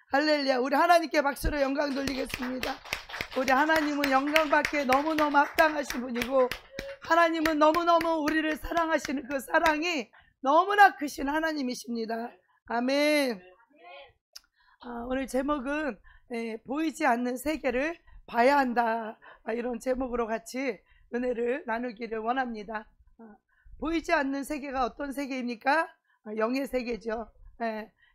할렐루야. 우리 하나님께 박수로 영광 돌리겠습니다. 우리 하나님은 영광받기에 너무너무 합당하신 분이고, 하나님은 너무너무 우리를 사랑하시는 그 사랑이 너무나 크신 하나님이십니다. 아멘. 오늘 제목은 보이지 않는 세계를 봐야 한다, 이런 제목으로 같이 은혜를 나누기를 원합니다. 보이지 않는 세계가 어떤 세계입니까? 영의 세계죠.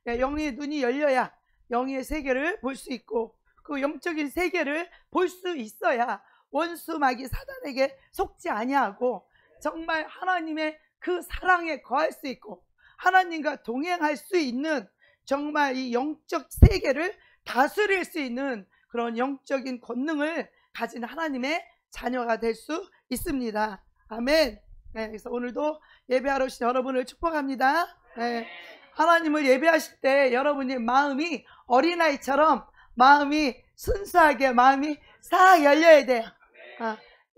영의 눈이 열려야 영의 세계를 볼 수 있고, 그 영적인 세계를 볼 수 있어야 원수 마귀 사단에게 속지 아니하고 정말 하나님의 그 사랑에 거할 수 있고 하나님과 동행할 수 있는, 정말 이 영적 세계를 다스릴 수 있는 그런 영적인 권능을 가진 하나님의 자녀가 될 수 있습니다. 아멘. 그래서 오늘도 예배하러 오신 여러분을 축복합니다. 하나님을 예배하실 때 여러분의 마음이 어린아이처럼 마음이 순수하게, 마음이 싹 열려야 돼요.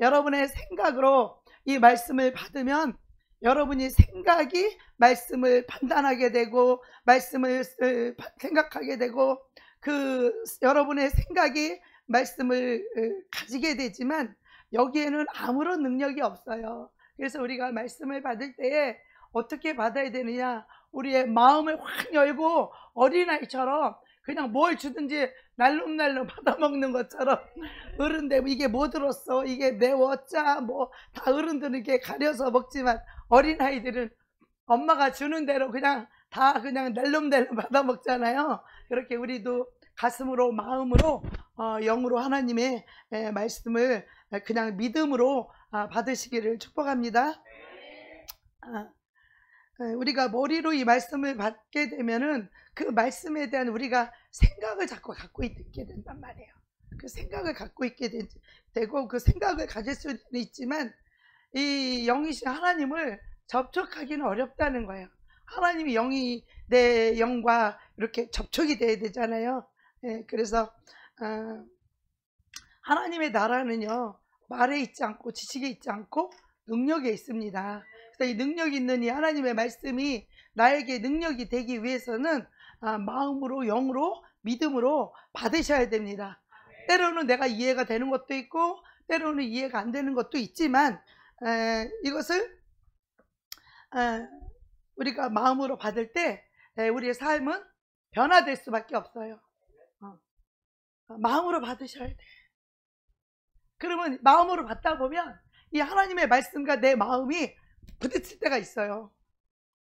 여러분의 생각으로 이 말씀을 받으면 여러분이 생각이 말씀을 판단하게 되고, 말씀을 생각하게 되고, 여러분의 생각이 말씀을 가지게 되지만 여기에는 아무런 능력이 없어요. 그래서 우리가 말씀을 받을 때에 어떻게 받아야 되느냐, 우리의 마음을 확 열고 어린아이처럼 그냥 뭘 주든지 날름날름 받아먹는 것처럼, 어른들 이게 뭐 들었어, 이게 매워, 짜, 뭐 다 어른들은 이렇게 가려서 먹지만 어린아이들은 엄마가 주는 대로 그냥 다 그냥 날름날름 받아먹잖아요. 그렇게 우리도 가슴으로, 마음으로, 영으로 하나님의 말씀을 그냥 믿음으로 받으시기를 축복합니다. 우리가 머리로 이 말씀을 받게 되면은 그 말씀에 대한 우리가 생각을 자꾸 갖고 있게 된단 말이에요. 그 생각을 갖고 있게 되고, 그 생각을 가질 수는 있지만 이 영이신 하나님을 접촉하기는 어렵다는 거예요. 하나님이 영이 내 영과 이렇게 접촉이 돼야 되잖아요. 그래서 하나님의 나라는요, 말에 있지 않고 지식에 있지 않고 능력에 있습니다. 그래서 이 능력이 있는 이 하나님의 말씀이 나에게 능력이 되기 위해서는 마음으로, 영으로, 믿음으로 받으셔야 됩니다. 때로는 내가 이해가 되는 것도 있고 때로는 이해가 안 되는 것도 있지만 이것을 우리가 마음으로 받을 때 우리의 삶은 변화될 수밖에 없어요. 마음으로 받으셔야 돼. 그러면 마음으로 받다 보면 이 하나님의 말씀과 내 마음이 부딪힐 때가 있어요.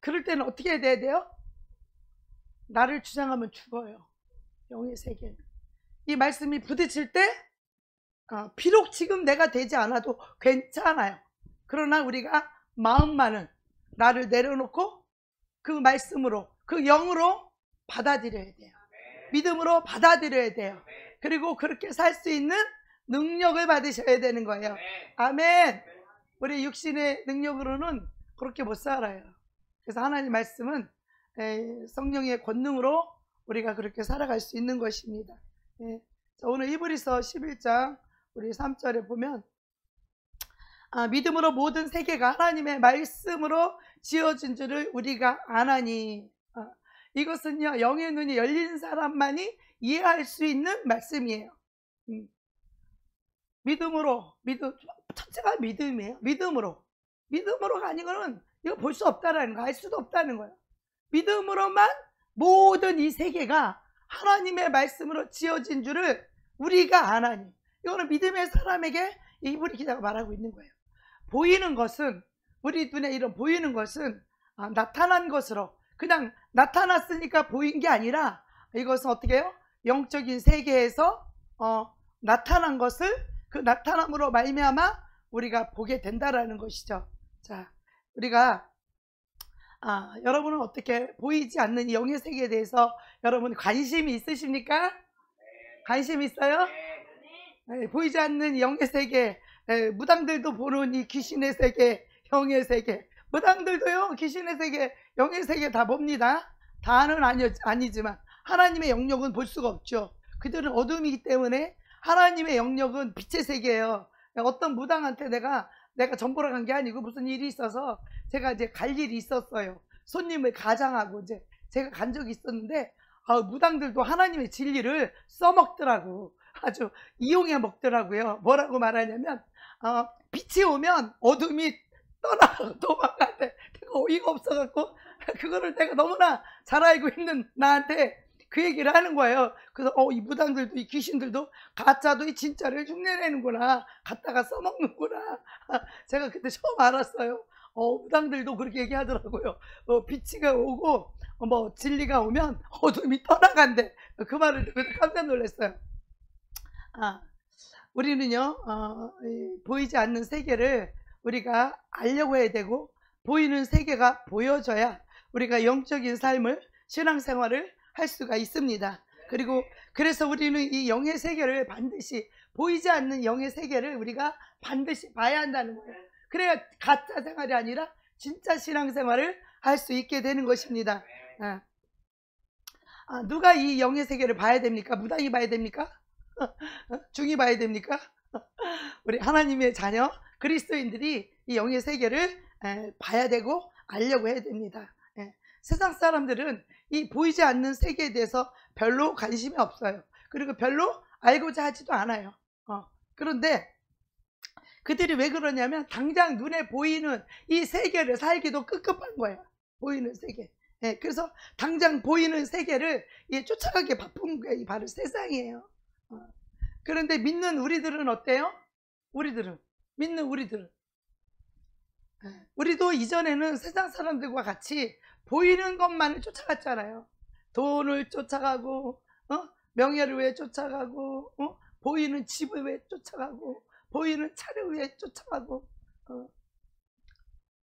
그럴 때는 어떻게 해야 돼요? 나를 주장하면 죽어요. 영의 세계는. 이 말씀이 부딪힐 때 비록 지금 내가 되지 않아도 괜찮아요. 그러나 우리가 마음만은 나를 내려놓고 그 말씀으로, 그 영으로 받아들여야 돼요. 믿음으로 받아들여야 돼요. 그리고 그렇게 살 수 있는 능력을 받으셔야 되는 거예요. 아멘. 우리 육신의 능력으로는 그렇게 못 살아요. 그래서 하나님 말씀은 성령의 권능으로 우리가 그렇게 살아갈 수 있는 것입니다. 오늘 히브리서 11장 우리 3절에 보면 믿음으로 모든 세계가 하나님의 말씀으로 지어진 줄을 우리가 아나니, 이것은요 영의 눈이 열린 사람만이 이해할 수 있는 말씀이에요. 믿음으로, 첫째가 믿음이에요. 믿음으로가 아니고는 이거 볼 수 없다라는 거, 알 수도 없다는 거예요. 믿음으로만 모든 이 세계가 하나님의 말씀으로 지어진 줄을 우리가 아나니, 이거는 믿음의 사람에게 이브리 기자가 말하고 있는 거예요. 보이는 것은, 우리 눈에 이런 보이는 것은 나타난 것으로 그냥 나타났으니까 보인 게 아니라, 이것은 어떻게 해요? 영적인 세계에서 나타난 것을 그 나타남으로 말미암아 우리가 보게 된다라는 것이죠. 자, 우리가 여러분은 어떻게 보이지 않는 이 영의 세계에 대해서 여러분 관심이 있으십니까? 관심 있어요? 보이지 않는 영의 세계, 무당들도 보는 이 귀신의 세계, 영의 세계, 무당들도요 귀신의 세계, 영의 세계 다 봅니다. 다는 아니지만 하나님의 영역은 볼 수가 없죠. 그들은 어둠이기 때문에 하나님의 영역은 빛의 세계예요. 어떤 무당한테 내가 전보러 간 게 아니고 무슨 일이 있어서 제가 이제 갈 일이 있었어요. 손님을 가장하고 이제 제가 간 적이 있었는데, 무당들도 하나님의 진리를 써먹더라고. 아주 이용해 먹더라고요. 뭐라고 말하냐면 빛이 오면 어둠이 떠나가고 도망가는데 내가 어이가 없어갖고 그거를 내가 너무나 잘 알고 있는 나한테 그 얘기를 하는 거예요. 그래서 이 무당들도 이 귀신들도 가짜도 이 진짜를 흉내내는구나, 갖다가 써먹는구나. 제가 그때 처음 알았어요. 무당들도 그렇게 얘기하더라고요. 빛이 오고 뭐 진리가 오면 어둠이 떠나간대. 그 말을 듣고 깜짝 놀랐어요. 우리는요 보이지 않는 세계를 우리가 알려고 해야 되고, 보이는 세계가 보여져야 우리가 영적인 삶을, 신앙생활을 할 수가 있습니다. 그리고 그래서 우리는 이 영의 세계를 반드시, 보이지 않는 영의 세계를 우리가 반드시 봐야 한다는 거예요. 그래야 가짜 생활이 아니라 진짜 신앙생활을 할 수 있게 되는 것입니다. 누가 이 영의 세계를 봐야 됩니까? 무당이 봐야 됩니까? 중이 봐야 됩니까? 우리 하나님의 자녀 그리스도인들이 이 영의 세계를 봐야 되고 알려고 해야 됩니다. 세상 사람들은 이 보이지 않는 세계에 대해서 별로 관심이 없어요. 그리고 별로 알고자 하지도 않아요. 그런데 그들이 왜 그러냐면 당장 눈에 보이는 이 세계를 살기도 급급한 거예요. 보이는 세계. 그래서 당장 보이는 세계를 쫓아가기 바쁜 게 바로 세상이에요. 그런데 믿는 우리들은 어때요? 믿는 우리들은 우리도 이전에는 세상 사람들과 같이 보이는 것만을 쫓아갔잖아요. 돈을 쫓아가고 명예를 위해 쫓아가고 보이는 집을 위해 쫓아가고 보이는 차를 위해 쫓아가고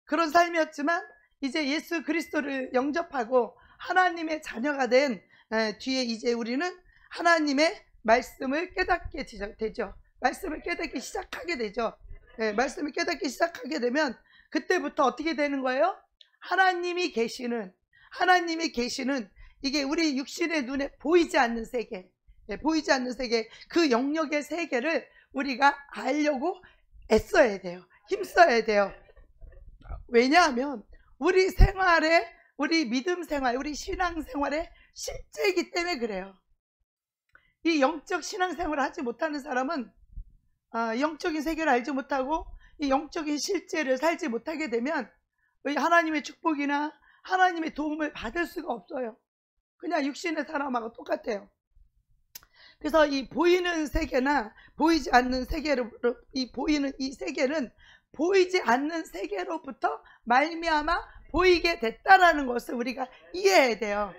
그런 삶이었지만, 이제 예수 그리스도를 영접하고 하나님의 자녀가 된 뒤에 이제 우리는 하나님의 말씀을 깨닫게 되죠. 말씀을 깨닫기 시작하게 되죠. 말씀을 깨닫기 시작하게 되면 그때부터 어떻게 되는 거예요? 하나님이 계시는 이게 우리 육신의 눈에 보이지 않는 세계, 보이지 않는 세계, 그 영역의 세계를 우리가 알려고 애써야 돼요. 힘써야 돼요. 왜냐하면 우리 생활에, 우리 믿음 생활, 우리 신앙 생활의 실제이기 때문에 그래요. 이 영적 신앙생활을 하지 못하는 사람은 영적인 세계를 알지 못하고 이 영적인 실제를 살지 못하게 되면 하나님의 축복이나 하나님의 도움을 받을 수가 없어요. 그냥 육신의 사람하고 똑같아요. 그래서 이 보이는 세계나 보이지 않는 세계로, 이 보이는 이 세계는 보이지 않는 세계로부터 말미암아 보이게 됐다라는 것을 우리가 이해해야 돼요.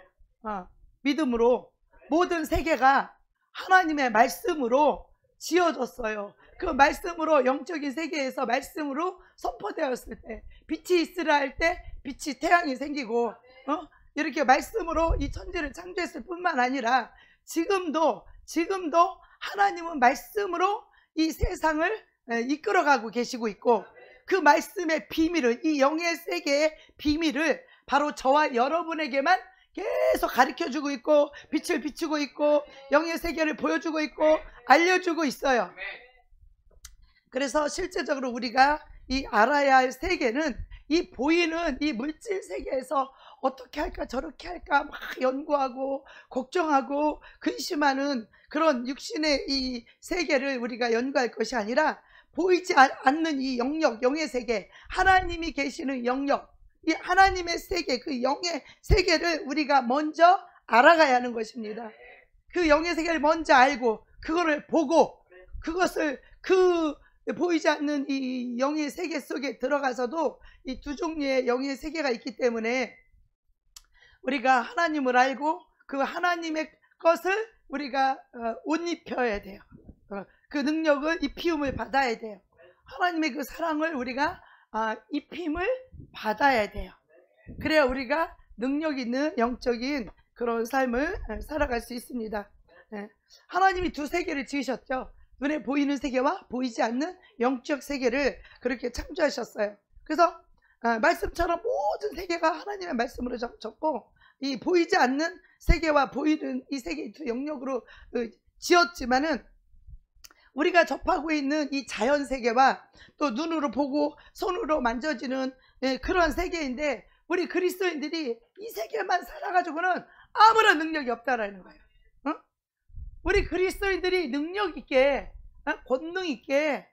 믿음으로 모든 세계가 하나님의 말씀으로 지어졌어요. 그 말씀으로, 영적인 세계에서 말씀으로 선포되었을 때, 빛이 있으라 할 때 빛이, 태양이 생기고 이렇게 말씀으로 이 천지를 창조했을 뿐만 아니라 지금도 하나님은 말씀으로 이 세상을 이끌어가고 계시고 있고, 그 말씀의 비밀을, 이 영의 세계의 비밀을 바로 저와 여러분에게만 계속 가르쳐주고 있고 빛을 비추고 있고 영의 세계를 보여주고 있고 알려주고 있어요. 그래서 실제적으로 우리가 이 알아야 할 세계는 이 보이는 이 물질 세계에서 어떻게 할까 저렇게 할까 막 연구하고 걱정하고 근심하는 그런 육신의 이 세계를 우리가 연구할 것이 아니라, 보이지 않는 이 영역, 영의 세계, 하나님이 계시는 영역, 이 하나님의 세계, 그 영의 세계를 우리가 먼저 알아가야 하는 것입니다. 그 영의 세계를 먼저 알고 그거를 보고, 그것을 그 보이지 않는 이 영의 세계 속에 들어가서도 이 두 종류의 영의 세계가 있기 때문에 우리가 하나님을 알고 그 하나님의 것을 우리가 옷 입혀야 돼요. 그 능력을, 입힘을 받아야 돼요. 하나님의 그 사랑을 우리가 입힘을 받아야 돼요. 그래야 우리가 능력 있는 영적인 그런 삶을 살아갈 수 있습니다. 하나님이 두 세계를 지으셨죠. 눈에 보이는 세계와 보이지 않는 영적 세계를 그렇게 창조하셨어요. 그래서 말씀처럼 모든 세계가 하나님의 말씀으로 졌고, 이 보이지 않는 세계와 보이는 이 세계 두 영역으로 지었지만은, 우리가 접하고 있는 이 자연 세계와 또 눈으로 보고 손으로 만져지는 그런 세계인데, 우리 그리스도인들이 이 세계만 살아가지고는 아무런 능력이 없다라는 거예요. 우리 그리스도인들이 능력 있게, 권능 있게,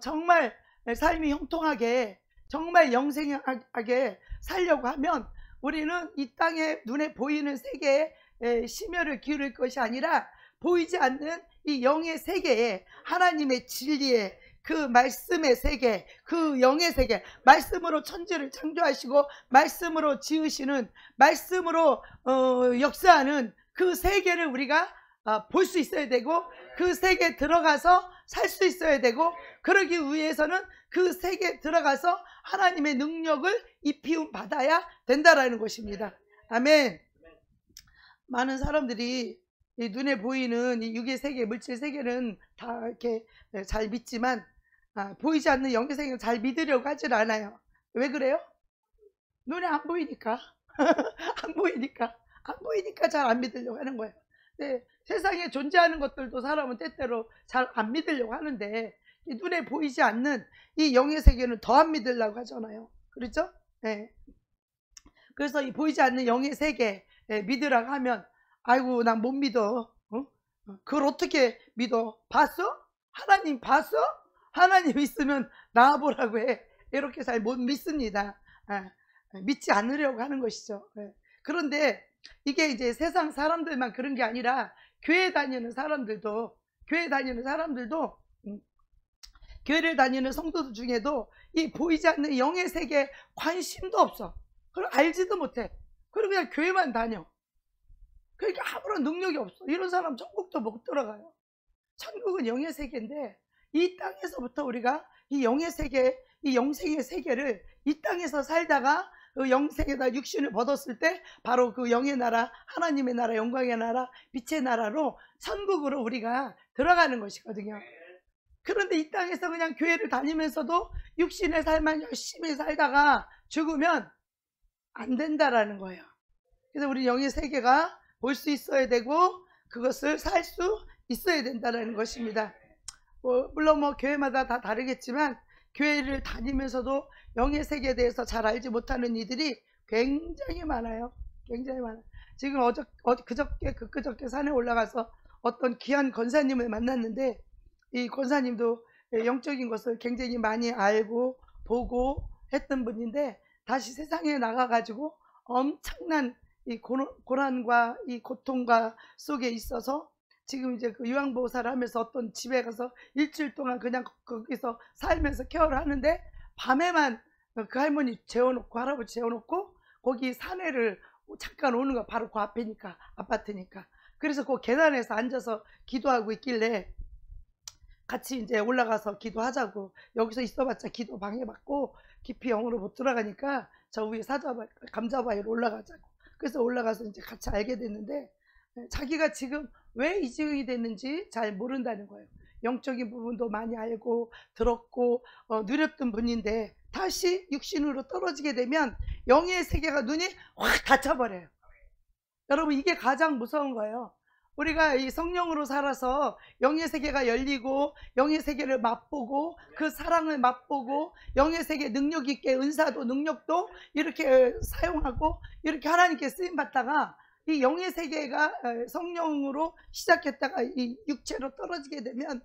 정말 삶이 형통하게, 정말 영생하게 살려고 하면 우리는 이 땅에 눈에 보이는 세계에 심혈을 기울일 것이 아니라 보이지 않는 이 영의 세계에 하나님의 진리에 그 말씀의 세계, 그 영의 세계, 말씀으로 천지를 창조하시고 말씀으로 지으시는, 말씀으로 역사하는 그 세계를 우리가 볼 수 있어야 되고, 그 세계에 들어가서 살 수 있어야 되고, 그러기 위해서는 그 세계에 들어가서 하나님의 능력을 입히움 받아야 된다라는 것입니다. 아멘. 많은 사람들이 이 눈에 보이는 이 육의 세계, 물질 세계는 다 이렇게 잘 믿지만 보이지 않는 영의 세계는 잘 믿으려고 하질 않아요. 왜 그래요? 눈에 안 보이니까. 안 보이니까 잘 안 믿으려고 하는 거예요. 네, 세상에 존재하는 것들도 사람은 때때로 잘 안 믿으려고 하는데, 이 눈에 보이지 않는 이 영의 세계는 더 안 믿으려고 하잖아요. 그렇죠? 네. 그래서 이 보이지 않는 영의 세계 믿으라고 하면, 아이고 난 못 믿어. 그걸 어떻게 믿어? 봤어? 하나님 봤어? 하나님 있으면 나와보라고 해. 이렇게 잘 못 믿습니다. 믿지 않으려고 하는 것이죠. 그런데 이게 이제 세상 사람들만 그런 게 아니라 교회 다니는 사람들도, 교회를 다니는 성도들 중에도 이 보이지 않는 영의 세계에 관심도 없어. 그걸 알지도 못해. 그리고 그냥 교회만 다녀. 그러니까 아무런 능력이 없어. 이런 사람 천국도 못 들어가요. 천국은 영의 세계인데, 이 땅에서부터 우리가 이 영의 세계, 이 영생의 세계를 이 땅에서 살다가 그 영생에다 육신을 벗었을 때 바로 그 영의 나라, 하나님의 나라, 영광의 나라, 빛의 나라로, 천국으로 우리가 들어가는 것이거든요. 그런데 이 땅에서 그냥 교회를 다니면서도 육신의 삶만 열심히 살다가 죽으면 안 된다라는 거예요. 그래서 우리 영의 세계가 볼 수 있어야 되고, 그것을 살 수 있어야 된다는 것입니다. 물론 교회마다 다 다르겠지만, 교회를 다니면서도 영의 세계에 대해서 잘 알지 못하는 이들이 굉장히 많아요. 굉장히 많아요. 지금 그저께 산에 올라가서 어떤 귀한 권사님을 만났는데, 이 권사님도 영적인 것을 굉장히 많이 알고 보고 했던 분인데, 다시 세상에 나가가지고 엄청난 이 고난과 이 고통과 속에 있어서 지금 이제 그 요양보호사를 하면서 어떤 집에 가서 일주일 동안 그냥 거기서 살면서 케어를 하는데, 밤에만 그 할머니 재워놓고, 할아버지 재워놓고 거기 산에를 잠깐 오는 거, 바로 그 앞이니까, 아파트니까. 그래서 그 계단에서 앉아서 기도하고 있길래 같이 이제 올라가서 기도하자고, 여기서 있어봤자 기도 방해받고 깊이 영으로 못 들어가니까 저 위에 감자바위로 올라가자고. 그래서 올라가서 이제 같이 알게 됐는데, 자기가 지금 왜 이 지경이 됐는지 잘 모른다는 거예요. 영적인 부분도 많이 알고 들었고 누렸던 분인데, 다시 육신으로 떨어지게 되면 영의 세계가 눈이 확 닫혀버려요. 여러분, 이게 가장 무서운 거예요. 우리가 이 성령으로 살아서 영의 세계가 열리고, 영의 세계를 맛보고, 그 사랑을 맛보고, 영의 세계 능력 있게 은사도 능력도 이렇게 사용하고, 이렇게 하나님께 쓰임 받다가 이 영의 세계가 성령으로 시작했다가 이 육체로 떨어지게 되면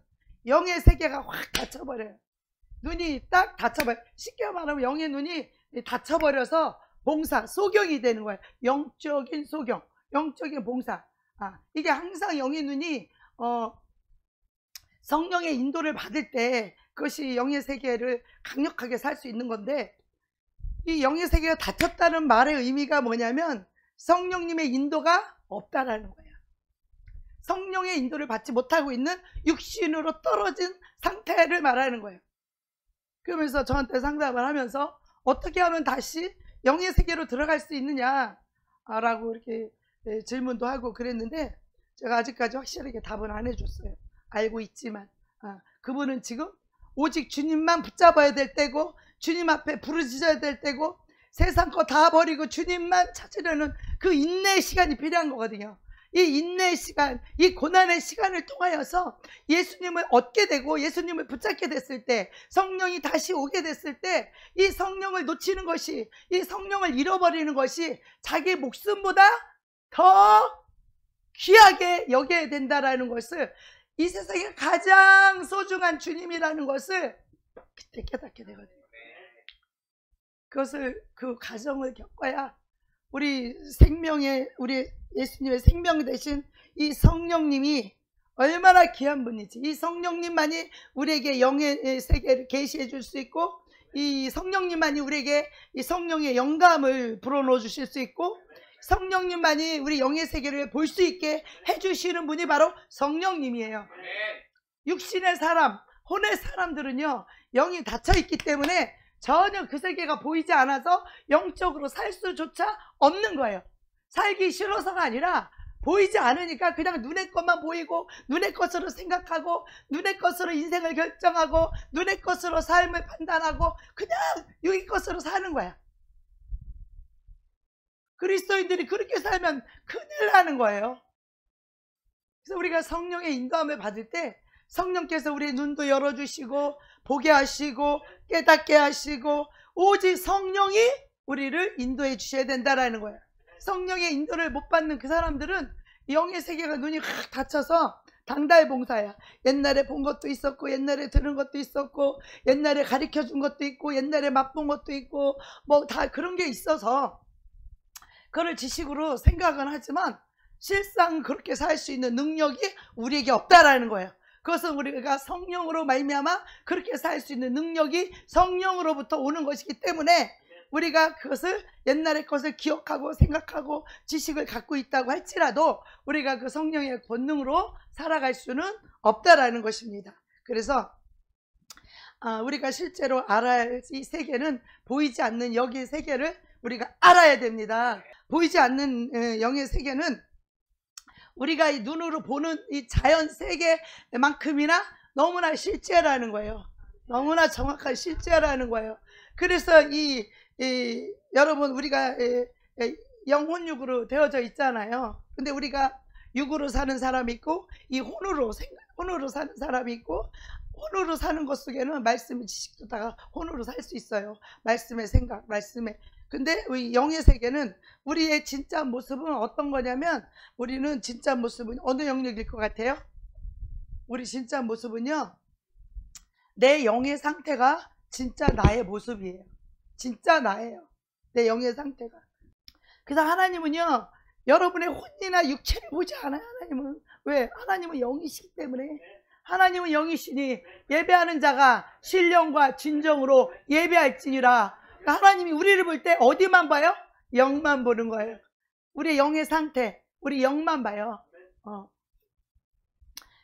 영의 세계가 확 닫혀버려요. 눈이 딱 닫혀버려요. 쉽게 말하면 영의 눈이 닫혀버려서 소경이 되는 거예요. 영적인 소경, 영적인 봉사. 이게 항상 영의 눈이 성령의 인도를 받을 때 그것이 영의 세계를 강력하게 살 수 있는 건데, 이 영의 세계가 닫혔다는 말의 의미가 뭐냐면 성령님의 인도가 없다라는 거예요. 성령의 인도를 받지 못하고 있는 육신으로 떨어진 상태를 말하는 거예요. 그러면서 저한테 상담을 하면서 어떻게 하면 다시 영의 세계로 들어갈 수 있느냐라고 이렇게 질문도 하고 그랬는데, 제가 아직까지 확실하게 답은 안 해줬어요. 알고 있지만 그분은 지금 오직 주님만 붙잡아야 될 때고, 주님 앞에 부르짖어야 될 때고, 세상 거 다 버리고 주님만 찾으려는 그 인내의 시간이 필요한 거거든요. 이 인내의 시간, 이 고난의 시간을 통하여서 예수님을 얻게 되고, 예수님을 붙잡게 됐을 때, 성령이 다시 오게 됐을 때, 이 성령을 놓치는 것이, 이 성령을 잃어버리는 것이 자기 목숨보다 더 귀하게 여겨야 된다라는 것을, 이 세상에 가장 소중한 주님이라는 것을 그때 깨닫게 되거든요. 그것을, 그 과정을 겪어야 우리 예수님의 생명 대신 이 성령님이 얼마나 귀한 분인지, 이 성령님만이 우리에게 영의 세계를 계시해 줄 수 있고, 이 성령님만이 우리에게 이 성령의 영감을 불어넣어 주실 수 있고, 성령님만이 우리 영의 세계를 볼 수 있게 해주시는 분이 바로 성령님이에요. 육신의 사람, 혼의 사람들은요, 영이 닫혀있기 때문에 전혀 그 세계가 보이지 않아서 영적으로 살 수조차 없는 거예요. 살기 싫어서가 아니라 보이지 않으니까 그냥 눈의 것만 보이고, 눈의 것으로 생각하고, 눈의 것으로 인생을 결정하고, 눈의 것으로 삶을 판단하고, 그냥 여기 것으로 사는 거야. 그리스도인들이 그렇게 살면 큰일 나는 거예요. 그래서 우리가 성령의 인도함을 받을 때 성령께서 우리의 눈도 열어주시고, 보게 하시고, 깨닫게 하시고, 오직 성령이 우리를 인도해 주셔야 된다라는 거예요. 성령의 인도를 못 받는 그 사람들은 영의 세계가 눈이 확 닫혀서 당달봉사야. 옛날에 본 것도 있었고, 옛날에 들은 것도 있었고, 옛날에 가르쳐 준 것도 있고, 옛날에 맛본 것도 있고, 뭐 다 그런 게 있어서 그걸 지식으로 생각은 하지만 실상 그렇게 살 수 있는 능력이 우리에게 없다라는 거예요. 그것은 우리가 성령으로 말미암아 그렇게 살 수 있는 능력이 성령으로부터 오는 것이기 때문에, 우리가 그것을 옛날의 것을 기억하고 생각하고 지식을 갖고 있다고 할지라도 우리가 그 성령의 권능으로 살아갈 수는 없다라는 것입니다. 그래서 우리가 실제로 알아야 할 이 세계는 보이지 않는 영의 세계를 우리가 알아야 됩니다. 보이지 않는 영의 세계는 우리가 이 눈으로 보는 이 자연 세계만큼이나 너무나 실제라는 거예요. 너무나 정확한 실제라는 거예요. 그래서 여러분, 우리가 영혼육으로 되어져 있잖아요. 근데 우리가 육으로 사는 사람이 있고, 이 혼으로 사는 사람이 있고, 혼으로 사는 것 속에는 말씀의 지식도 다 혼으로 살 수 있어요. 말씀의 생각, 근데 우리 영의 세계는 우리의 진짜 모습은 어떤 거냐면, 우리는 진짜 모습은 어느 영역일 것 같아요? 우리 진짜 모습은요, 내 영의 상태가 진짜 나의 모습이에요. 진짜 나예요. 내 영의 상태가. 그래서 하나님은요, 여러분의 혼이나 육체를 보지 않아요. 하나님은. 왜? 하나님은 영이시기 때문에. 하나님은 영이시니 예배하는 자가 신령과 진정으로 예배할지니라. 그러니까 하나님이 우리를 볼 때 어디만 봐요? 영만 보는 거예요. 우리의 영의 상태, 우리 영만 봐요.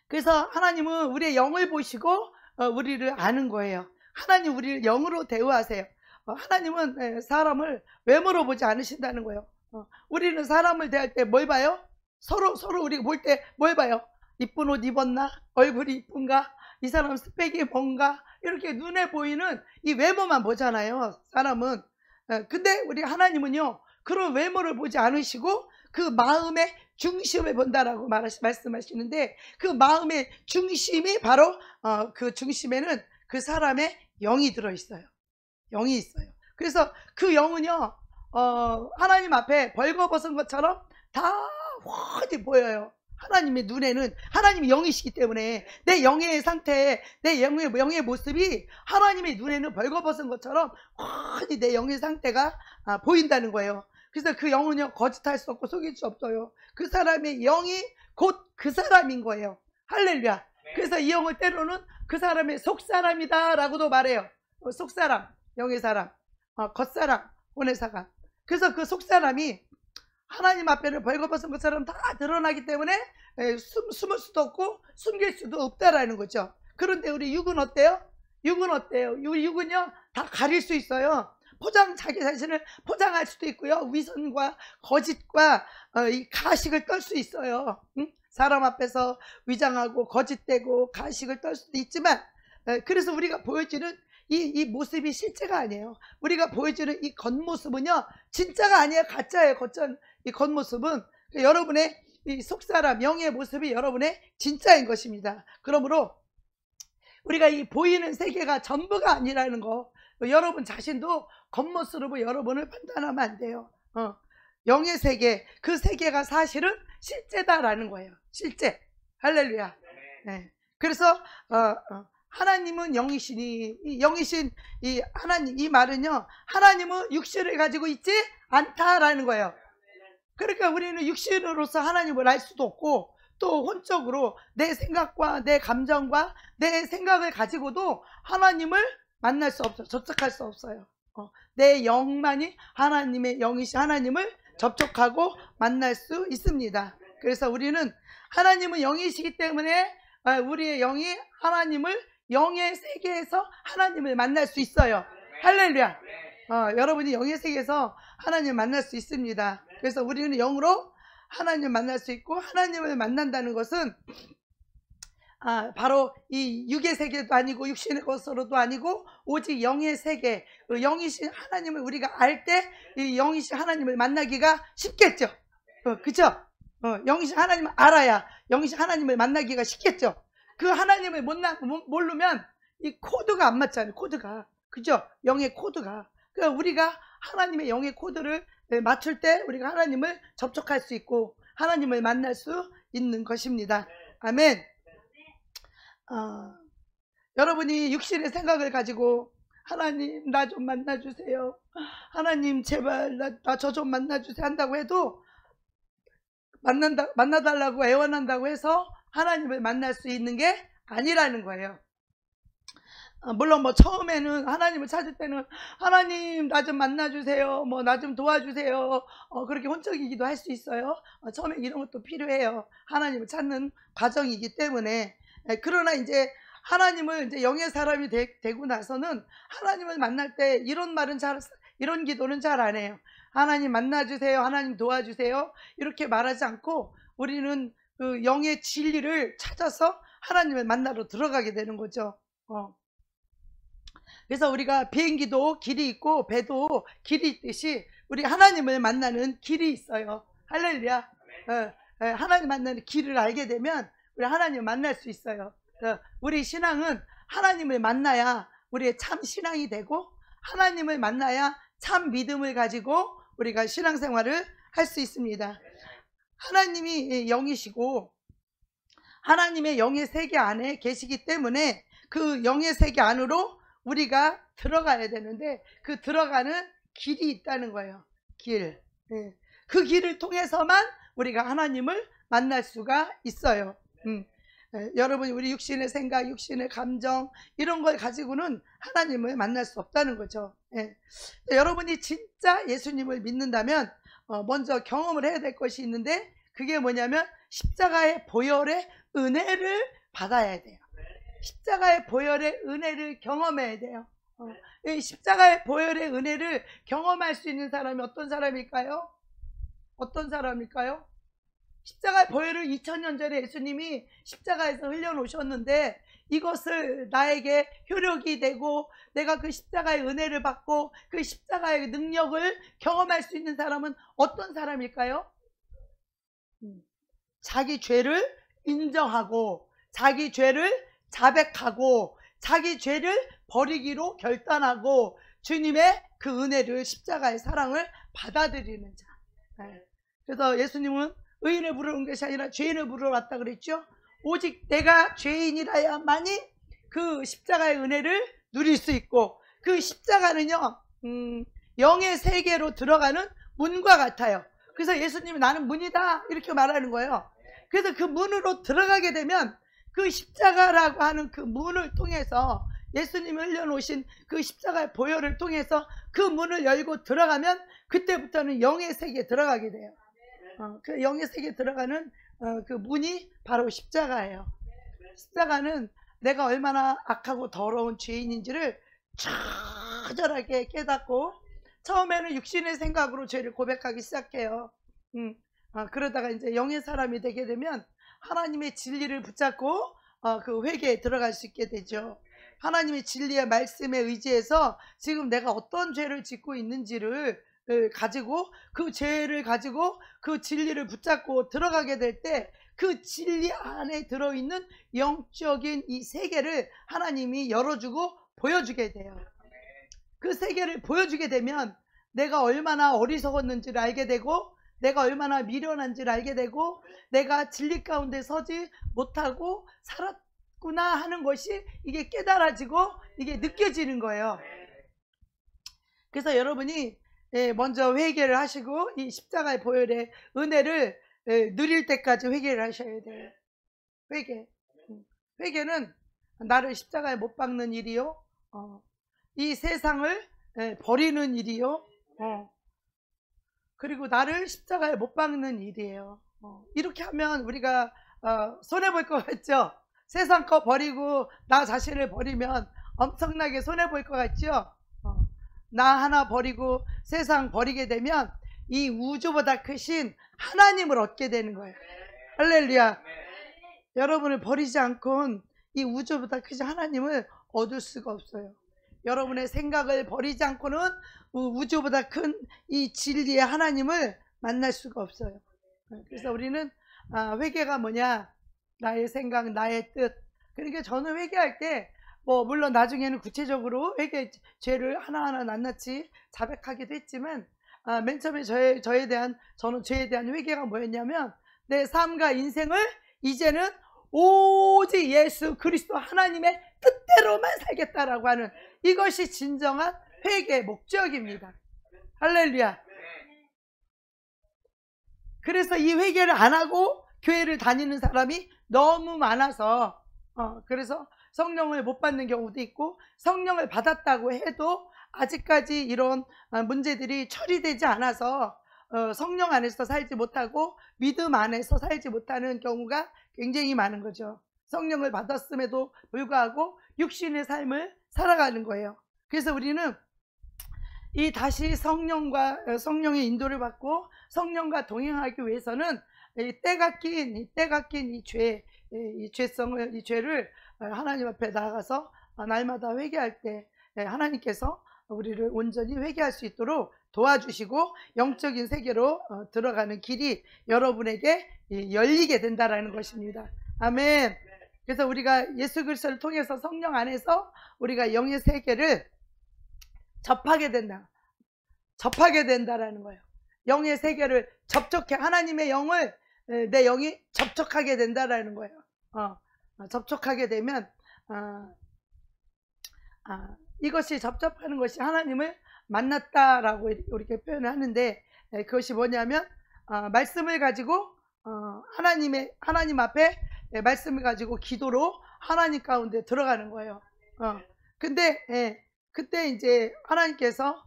그래서 하나님은 우리의 영을 보시고 우리를 아는 거예요. 하나님 우리를 영으로 대우하세요. 하나님은 사람을 외모로 보지 않으신다는 거예요. 우리는 사람을 대할 때 뭘 봐요? 서로 우리가 볼 때 뭘 봐요? 이쁜 옷 입었나? 얼굴이 이쁜가? 이 사람 스펙이 뭔가? 이렇게 눈에 보이는 이 외모만 보잖아요, 사람은. 근데 우리 하나님은요, 그런 외모를 보지 않으시고 그 마음의 중심을 본다라고 말씀하시는데, 그 마음의 중심이 바로 그 중심에는 그 사람의 영이 들어있어요. 영이 있어요. 그래서 그 영은요, 하나님 앞에 벌거벗은 것처럼 다 훤히 보여요. 하나님의 눈에는. 하나님이 영이시기 때문에 내 영의 상태, 내 영의 모습이 하나님의 눈에는 벌거벗은 것처럼 훤히 내 영의 상태가 보인다는 거예요. 그래서 그 영은요, 거짓할 수 없고 속일 수 없어요. 그 사람의 영이 곧 그 사람인 거예요. 할렐루야. 그래서 이 영을 때로는 그 사람의 속사람이다 라고도 말해요. 속사람, 영의 사람, 겉사람, 혼의 사람. 그래서 그 속사람이 하나님 앞에는 벌거벗은 것처럼 다 드러나기 때문에 숨을 수도 없고 숨길 수도 없다라는 거죠. 그런데 우리 육은 어때요? 우리 육은요, 다 가릴 수 있어요. 자기 자신을 포장할 수도 있고요. 위선과 거짓과 이 가식을 떨 수 있어요. 응? 사람 앞에서 위장하고 거짓되고 가식을 떨 수도 있지만, 그래서 우리가 보여지는 이 모습이 실제가 아니에요. 우리가 보여지는 이 겉모습은요, 진짜가 아니에요. 가짜예요. 이 겉모습은. 여러분의 이 속사람, 영의 모습이 여러분의 진짜인 것입니다. 그러므로 우리가 이 보이는 세계가 전부가 아니라는 거, 여러분 자신도 겉모습으로 여러분을 판단하면 안 돼요. 영의 세계, 그 세계가 사실은 실제다라는 거예요. 실제. 할렐루야. 네. 그래서 하나님은 영이시니, 이 영이신 이 하나님, 이 말은요, 하나님은 육신을 가지고 있지 않다라는 거예요. 그러니까 우리는 육신으로서 하나님을 알 수도 없고, 또 혼적으로 내 생각과 내 감정과 내 생각을 가지고도 하나님을 만날 수 없어요. 접촉할 수 없어요. 내 영만이 하나님의 영이신 하나님을 접촉하고 만날 수 있습니다. 그래서 우리는 하나님은 영이시기 때문에 우리의 영이 하나님을 영의 세계에서 하나님을 만날 수 있어요. 할렐루야. 여러분이 영의 세계에서 하나님을 만날 수 있습니다. 그래서 우리는 영으로 하나님을 만날 수 있고, 하나님을 만난다는 것은 바로 이 육의 세계도 아니고 육신의 것으로도 아니고 오직 영의 세계, 영이신 하나님을 우리가 알 때 이 영이신 하나님을 만나기가 쉽겠죠. 그죠? 영이신 하나님을 알아야 영이신 하나님을 만나기가 쉽겠죠. 그 하나님을 모르면 이 코드가 안 맞잖아요. 코드가. 그죠? 영의 코드가. 그러니까 우리가 하나님의 영의 코드를 맞출 때 우리가 하나님을 접촉할 수 있고 하나님을 만날 수 있는 것입니다. 아멘. 여러분이 육신의 생각을 가지고 하나님 나 좀 만나주세요, 하나님 제발 나 저 좀 만나주세요 한다고 해도 만나달라고 애원한다고 해서 하나님을 만날 수 있는 게 아니라는 거예요. 물론 뭐 처음에는 하나님을 찾을 때는 하나님 나 좀 만나주세요, 뭐 나 좀 도와주세요, 그렇게 혼적이기도 할 수 있어요. 처음에 이런 것도 필요해요. 하나님을 찾는 과정이기 때문에. 그러나 이제 하나님을 이제 영의 사람이 되고 나서는 하나님을 만날 때 이런 이런 기도는 잘 안 해요. 하나님 만나주세요, 하나님 도와주세요 이렇게 말하지 않고 우리는 그 영의 진리를 찾아서 하나님을 만나러 들어가게 되는 거죠. 그래서 우리가 비행기도 길이 있고 배도 길이 있듯이 우리 하나님을 만나는 길이 있어요. 할렐루야. 하나님 만나는 길을 알게 되면 우리 하나님을 만날 수 있어요. 우리 신앙은 하나님을 만나야 우리의 참 신앙이 되고, 하나님을 만나야 참 믿음을 가지고 우리가 신앙생활을 할 수 있습니다. 하나님이 영이시고 하나님의 영의 세계 안에 계시기 때문에 그 영의 세계 안으로 우리가 들어가야 되는데 그 들어가는 길이 있다는 거예요. 길. 그 길을 통해서만 우리가 하나님을 만날 수가 있어요. 여러분이 우리 육신의 생각, 육신의 감정 이런 걸 가지고는 하나님을 만날 수 없다는 거죠. 여러분이 진짜 예수님을 믿는다면 먼저 경험을 해야 될 것이 있는데 그게 뭐냐면 십자가의 보혈의 은혜를 받아야 돼요. 십자가의 보혈의 은혜를 경험해야 돼요. 이 십자가의 보혈의 은혜를 경험할 수 있는 사람이 어떤 사람일까요? 어떤 사람일까요? 십자가의 보혈을 2000년 전에 예수님이 십자가에서 흘려놓으셨는데 이것을 나에게 효력이 되고 내가 그 십자가의 은혜를 받고 그 십자가의 능력을 경험할 수 있는 사람은 어떤 사람일까요? 자기 죄를 인정하고 자기 죄를 자백하고 자기 죄를 버리기로 결단하고 주님의 그 은혜를, 십자가의 사랑을 받아들이는 자. 그래서 예수님은 의인을 부르는 것이 아니라 죄인을 부르러 왔다 그랬죠. 오직 내가 죄인이라야만이 그 십자가의 은혜를 누릴 수 있고, 그 십자가는요 영의 세계로 들어가는 문과 같아요. 그래서 예수님이 나는 문이다 이렇게 말하는 거예요. 그래서 그 문으로 들어가게 되면 그 십자가라고 하는 그 문을 통해서, 예수님이 흘려놓으신 그 십자가의 보혈을 통해서 그 문을 열고 들어가면 그때부터는 영의 세계에 들어가게 돼요. 그 영의 세계에 들어가는 그 문이 바로 십자가예요. 십자가는 내가 얼마나 악하고 더러운 죄인인지를 처절하게 깨닫고 처음에는 육신의 생각으로 죄를 고백하기 시작해요. 그러다가 이제 영의 사람이 되게 되면 하나님의 진리를 붙잡고 그 회개에 들어갈 수 있게 되죠. 하나님의 진리의 말씀에 의지해서 지금 내가 어떤 죄를 짓고 있는지를 가지고 그 죄를 가지고 그 진리를 붙잡고 들어가게 될 때 그 진리 안에 들어있는 영적인 이 세계를 하나님이 열어주고 보여주게 돼요. 그 세계를 보여주게 되면 내가 얼마나 어리석었는지를 알게 되고 내가 얼마나 미련한지를 알게 되고 내가 진리 가운데 서지 못하고 살았구나 하는 것이 이게 깨달아지고 이게 느껴지는 거예요. 그래서 여러분이 먼저 회개를 하시고 이 십자가의 보혈의 은혜를 누릴 때까지 회개를 하셔야 돼요. 회개는 나를 십자가에 못 박는 일이요, 이 세상을 버리는 일이요, 그리고 나를 십자가에 못 박는 일이에요. 이렇게 하면 우리가 손해볼 것 같죠? 세상 거 버리고 나 자신을 버리면 엄청나게 손해볼 것 같죠? 나 하나 버리고 세상 버리게 되면 이 우주보다 크신 하나님을 얻게 되는 거예요. 할렐루야. 여러분을 버리지 않고는 이 우주보다 크신 하나님을 얻을 수가 없어요. 여러분의 생각을 버리지 않고는 우주보다 큰 이 진리의 하나님을 만날 수가 없어요. 그래서 우리는 회개가 뭐냐? 나의 생각, 나의 뜻. 그러니까 저는 회개할 때 물론 나중에는 구체적으로 회개 죄를 하나하나 낱낱이 자백하기도 했지만 맨 처음에 저는 죄에 대한 회개가 뭐였냐면 내 삶과 인생을 이제는 오직 예수 그리스도 하나님의 뜻대로만 살겠다라고 하는 이것이 진정한 회개의 목적입니다. 할렐루야. 그래서 이 회개를 안 하고 교회를 다니는 사람이 너무 많아서 그래서 성령을 못 받는 경우도 있고 성령을 받았다고 해도 아직까지 이런 문제들이 처리되지 않아서 성령 안에서 살지 못하고 믿음 안에서 살지 못하는 경우가 굉장히 많은 거죠. 성령을 받았음에도 불구하고 육신의 삶을 살아가는 거예요. 그래서 우리는 이 다시 성령의 인도를 받고 성령과 동행하기 위해서는 때가 낀 이 죄를 하나님 앞에 나아가서 날마다 회개할 때 하나님께서 우리를 온전히 회개할 수 있도록 도와주시고 영적인 세계로 들어가는 길이 여러분에게 열리게 된다라는 것입니다. 아멘. 그래서 우리가 예수 그리스도를 통해서 성령 안에서 우리가 영의 세계를 접하게 된다라는 거예요. 영의 세계를 접촉해 하나님의 영을 내 영이 접촉하게 된다라는 거예요. 접촉하게 되면 이것이 접촉하는 것이 하나님을 만났다라고 이렇게 표현을 하는데 그것이 뭐냐면 말씀을 가지고 하나님 앞에 말씀을 가지고 기도로 하나님 가운데 들어가는 거예요. 근데 그때 이제 하나님께서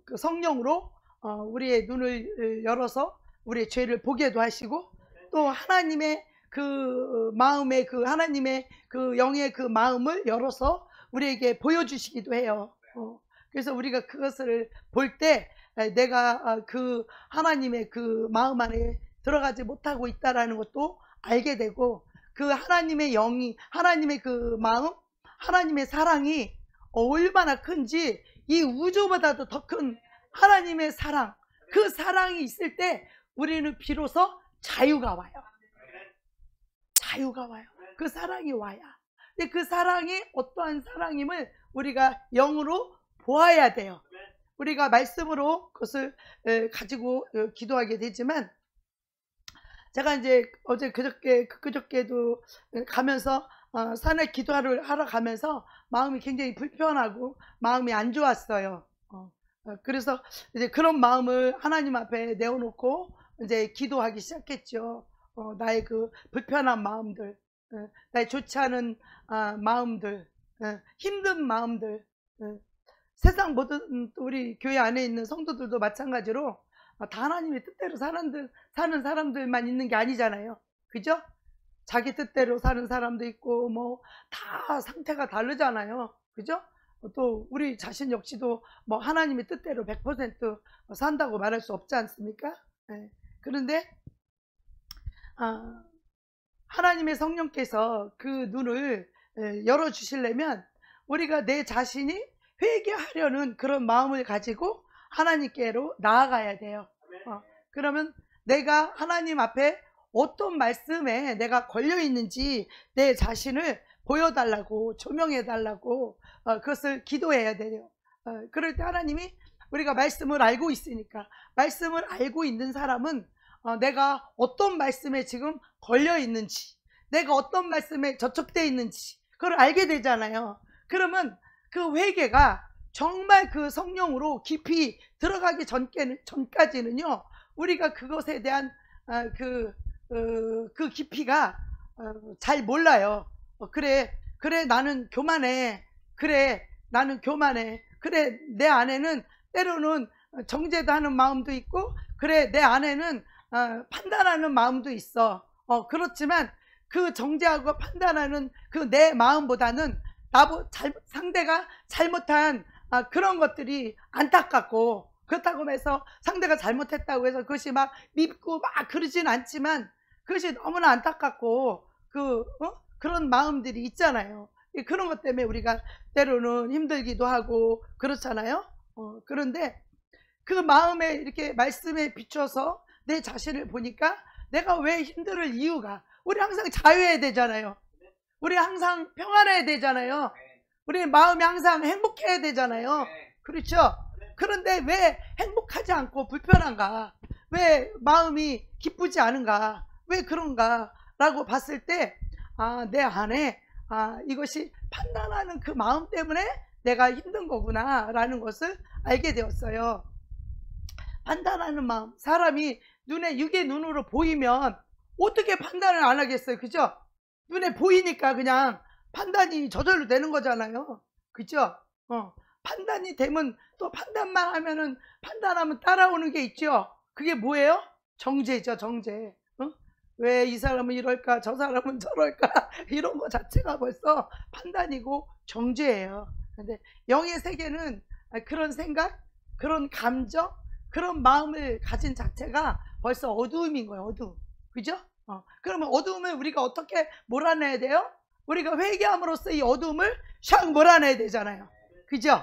그 성령으로 우리의 눈을 열어서 우리의 죄를 보게도 하시고 또 하나님의 그 마음의 하나님의 그 영의 그 마음을 열어서 우리에게 보여주시기도 해요. 그래서 우리가 그것을 볼 때 내가 그 하나님의 그 마음 안에 들어가지 못하고 있다라는 것도 알게 되고 그 하나님의 영이 하나님의 그 마음 하나님의 사랑이 얼마나 큰지 이 우주보다도 더 큰 하나님의 사랑 그 사랑이 있을 때 우리는 비로소 자유가 와요. 그 사랑이 와야. 근데 그 사랑이 어떠한 사랑임을 우리가 영으로 보아야 돼요. 우리가 말씀으로 그것을 가지고 기도하게 되지만 제가 이제 어제 그저께도 가면서 산에 기도를 하러 가면서 마음이 굉장히 불편하고 마음이 안 좋았어요. 그래서 이제 그런 마음을 하나님 앞에 내어놓고 이제 기도하기 시작했죠. 나의 그 불편한 마음들, 나의 좋지 않은 마음들, 힘든 마음들, 세상 모든 우리 교회 안에 있는 성도들도 마찬가지로 다 하나님의 뜻대로 사는 사람들만 있는 게 아니잖아요. 그죠? 자기 뜻대로 사는 사람도 있고 뭐 다 상태가 다르잖아요. 그죠? 또 우리 자신 역시도 뭐 하나님의 뜻대로 100% 산다고 말할 수 없지 않습니까? 그런데 하나님의 성령께서 그 눈을 열어주시려면 우리가 내 자신이 회개하려는 그런 마음을 가지고 하나님께로 나아가야 돼요. 그러면 내가 하나님 앞에 어떤 말씀에 내가 걸려 있는지 내 자신을 보여달라고 조명해달라고 그것을 기도해야 돼요. 그럴 때 하나님이 우리가 말씀을 알고 있으니까. 말씀을 알고 있는 사람은 내가 어떤 말씀에 지금 걸려 있는지, 내가 어떤 말씀에 저촉되어 있는지 그걸 알게 되잖아요. 그러면 그 회개가 정말 그 성령으로 깊이 들어가기 전까지는요, 우리가 그것에 대한 그 깊이가 잘 몰라요. 그래 나는 교만해. 그래 나는 교만해. 그래 내 안에는 때로는 정죄도 하는 마음도 있고, 그래 내 안에는 판단하는 마음도 있어. 그렇지만 그 정죄하고 판단하는 그 내 마음보다는 상대가 잘못한 그런 것들이 안타깝고, 그렇다고 해서 상대가 잘못했다고 해서 그것이 막 밉고 막 그러진 않지만 그것이 너무나 안타깝고 그런 마음들이 있잖아요. 그런 것 때문에 우리가 때로는 힘들기도 하고 그렇잖아요. 그런데 그 마음에 이렇게 말씀에 비춰서 내 자신을 보니까 내가 왜 힘들 이유가, 우리 항상 자유해야 되잖아요. 우리 항상 평안해야 되잖아요. 우리 마음이 항상 행복해야 되잖아요. 그렇죠? 그런데 왜 행복하지 않고 불편한가? 왜 마음이 기쁘지 않은가? 왜 그런가? 라고 봤을 때 내 안에 이것이 판단하는 그 마음 때문에 내가 힘든 거구나 라는 것을 알게 되었어요. 판단하는 마음, 사람이 눈에 육의 눈으로 보이면 어떻게 판단을 안 하겠어요? 그죠? 눈에 보이니까 그냥 판단이 저절로 되는 거잖아요. 그죠? 판단이 되면 또 판단만 하면은, 판단하면 따라오는 게 있죠. 그게 뭐예요? 정죄죠, 정죄. 왜 이 사람은 이럴까, 저 사람은 저럴까, 이런 거 자체가 벌써 판단이고 정죄예요. 근데 영의 세계는 그런 생각, 그런 감정, 그런 마음을 가진 자체가 벌써 어두움인 거예요. 어두움. 그죠? 그러면 어두움을 우리가 어떻게 몰아내야 돼요? 우리가 회개함으로써 이 어두움을 샥 몰아내야 되잖아요. 그죠?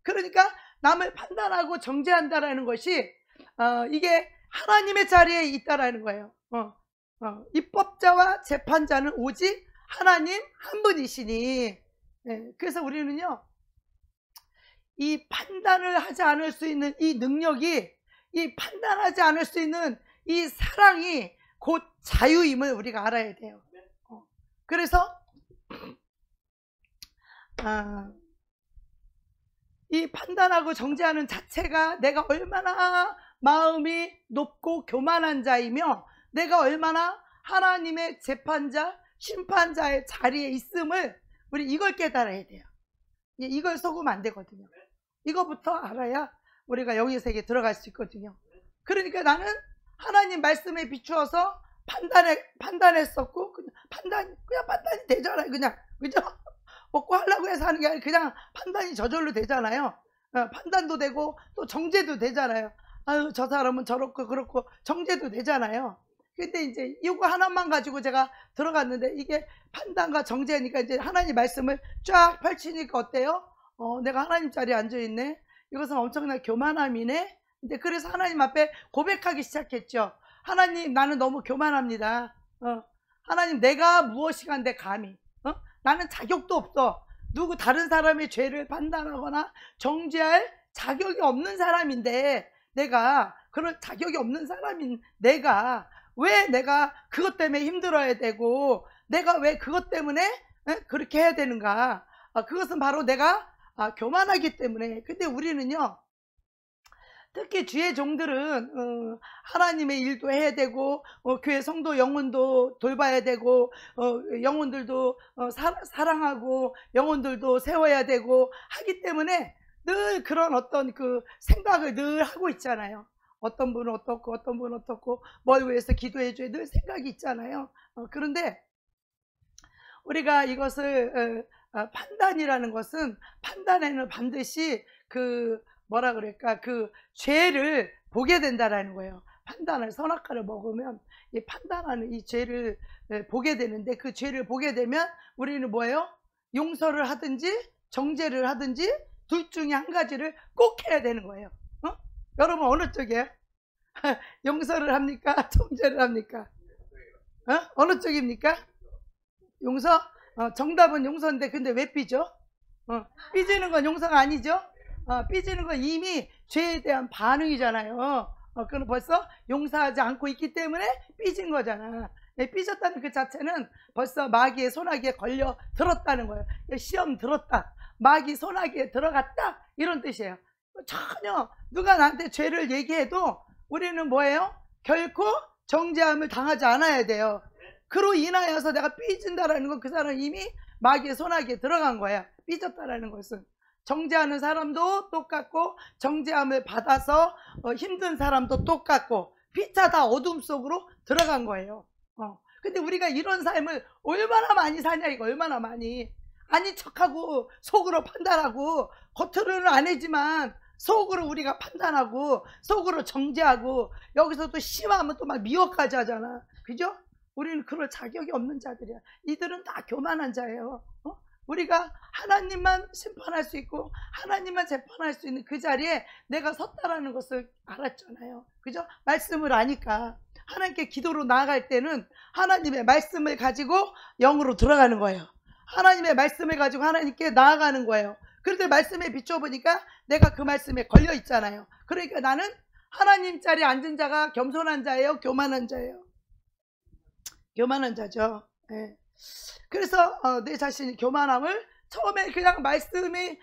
그러니까 남을 판단하고 정죄한다라는 것이 이게 하나님의 자리에 있다라는 거예요. 입법자와 재판자는 오직 하나님 한 분이시니. 그래서 우리는요, 이 판단을 하지 않을 수 있는 이 능력이, 이 판단하지 않을 수 있는 이 사랑이 곧 자유임을 우리가 알아야 돼요. 그래서 이 판단하고 정죄하는 자체가 내가 얼마나 마음이 높고 교만한 자이며, 내가 얼마나 하나님의 재판자, 심판자의 자리에 있음을 우리 이걸 깨달아야 돼요. 이걸 속으면 안 되거든요. 이거부터 알아야 우리가 영의 세계에 들어갈 수 있거든요. 그러니까 나는 하나님 말씀에 비추어서 판단했었고, 그냥 판단이 되잖아요. 그냥, 그죠? 먹고 하려고 해서 하는 게 아니라 그냥 판단이 저절로 되잖아요. 판단도 되고 또 정죄도 되잖아요. 아유, 저 사람은 저렇고 그렇고 정죄도 되잖아요. 근데 이제 이거 하나만 가지고 제가 들어갔는데, 이게 판단과 정죄니까 이제 하나님 말씀을 쫙 펼치니까 어때요? 내가 하나님 자리에 앉아있네. 이것은 엄청난 교만함이네. 근데 그래서 하나님 앞에 고백하기 시작했죠. 하나님, 나는 너무 교만합니다. 하나님, 내가 무엇이간데 감히, 나는 자격도 없어. 다른 사람의 죄를 판단하거나 정죄할 자격이 없는 사람인데, 내가 그럴 자격이 없는 사람인 왜 내가 그것 때문에 힘들어야 되고, 내가 왜 그것 때문에 그렇게 해야 되는가? 그것은 바로 내가 교만하기 때문에. 근데 우리는요, 특히 주의 종들은 하나님의 일도 해야 되고, 교회 성도 영혼도 돌봐야 되고, 영혼들도 사랑하고 영혼들도 세워야 되고 하기 때문에 늘 그런 어떤 그 생각을 늘 하고 있잖아요. 어떤 분은 어떻고 어떤 분은 어떻고, 뭘 위해서 기도해 줘야 늘 생각이 있잖아요. 그런데 우리가 이것을 판단이라는 것은, 판단에는 반드시 그 뭐라 그럴까, 그 죄를 보게 된다라는 거예요. 판단을, 선악과를 먹으면 이 판단하는 이 죄를 보게 되는데, 그 죄를 보게 되면 우리는 뭐예요? 용서를 하든지 정죄를 하든지 둘 중에 한 가지를 꼭 해야 되는 거예요. 여러분 어느 쪽이에요? 용서를 합니까? 정죄를 합니까? 어느 쪽입니까? 용서? 정답은 용서인데, 근데 왜 삐져? 삐지는 건 용서가 아니죠? 삐지는 건 이미 죄에 대한 반응이잖아요. 그건 벌써 용서하지 않고 있기 때문에 삐진 거잖아. 삐졌다는 그 자체는 벌써 마귀의 손아귀에 걸려 들었다는 거예요. 시험 들었다, 마귀 손아귀에 들어갔다, 이런 뜻이에요. 전혀 누가 나한테 죄를 얘기해도 우리는 뭐예요? 결코 정죄함을 당하지 않아야 돼요. 그로 인하여서 내가 삐진다라는 건 그 사람은 이미 마귀의 손아귀에 들어간 거야. 삐졌다라는 것은. 정죄하는 사람도 똑같고 정죄함을 받아서 힘든 사람도 똑같고 피차 다 어둠 속으로 들어간 거예요. 근데 우리가 이런 삶을 얼마나 많이 사냐, 이거. 얼마나 많이. 아닌 척하고 속으로 판단하고, 겉으로는 아니지만 속으로 우리가 판단하고 속으로 정죄하고, 여기서 또 심하면 또 막 미워까지 하잖아. 그죠? 우리는 그럴 자격이 없는 자들이야. 이들은 다 교만한 자예요. 우리가 하나님만 심판할 수 있고 하나님만 재판할 수 있는 그 자리에 내가 섰다라는 것을 알았잖아요. 그죠? 말씀을 아니까. 하나님께 기도로 나아갈 때는 하나님의 말씀을 가지고 영으로 들어가는 거예요. 하나님의 말씀을 가지고 하나님께 나아가는 거예요. 그런데 말씀에 비춰보니까 내가 그 말씀에 걸려 있잖아요. 그러니까 나는 하나님 자리에 앉은 자가 겸손한 자예요, 교만한 자예요? 교만한 자죠. 네. 그래서 내 자신이 교만함을 처음에 그냥 말씀의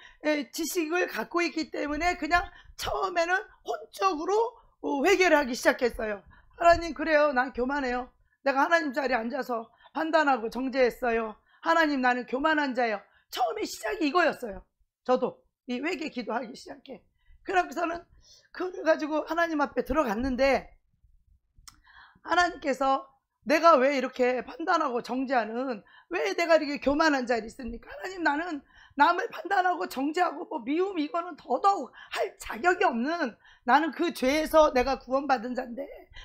지식을 갖고 있기 때문에 그냥 처음에는 혼적으로 회개를 하기 시작했어요. 하나님, 그래요, 난 교만해요. 내가 하나님 자리에 앉아서 판단하고 정죄했어요. 하나님, 나는 교만한 자예요. 처음에 시작이 이거였어요. 저도 이 회개 기도하기 시작해. 그래서는 그걸 가지고 하나님 앞에 들어갔는데, 하나님께서 내가 왜 이렇게 판단하고 정죄하는, 왜 내가 이렇게 교만한 자리에 있습니까? 하나님, 나는 남을 판단하고 정죄하고 뭐 미움 이거는 더더욱 할 자격이 없는, 나는 그 죄에서 내가 구원받은 자인데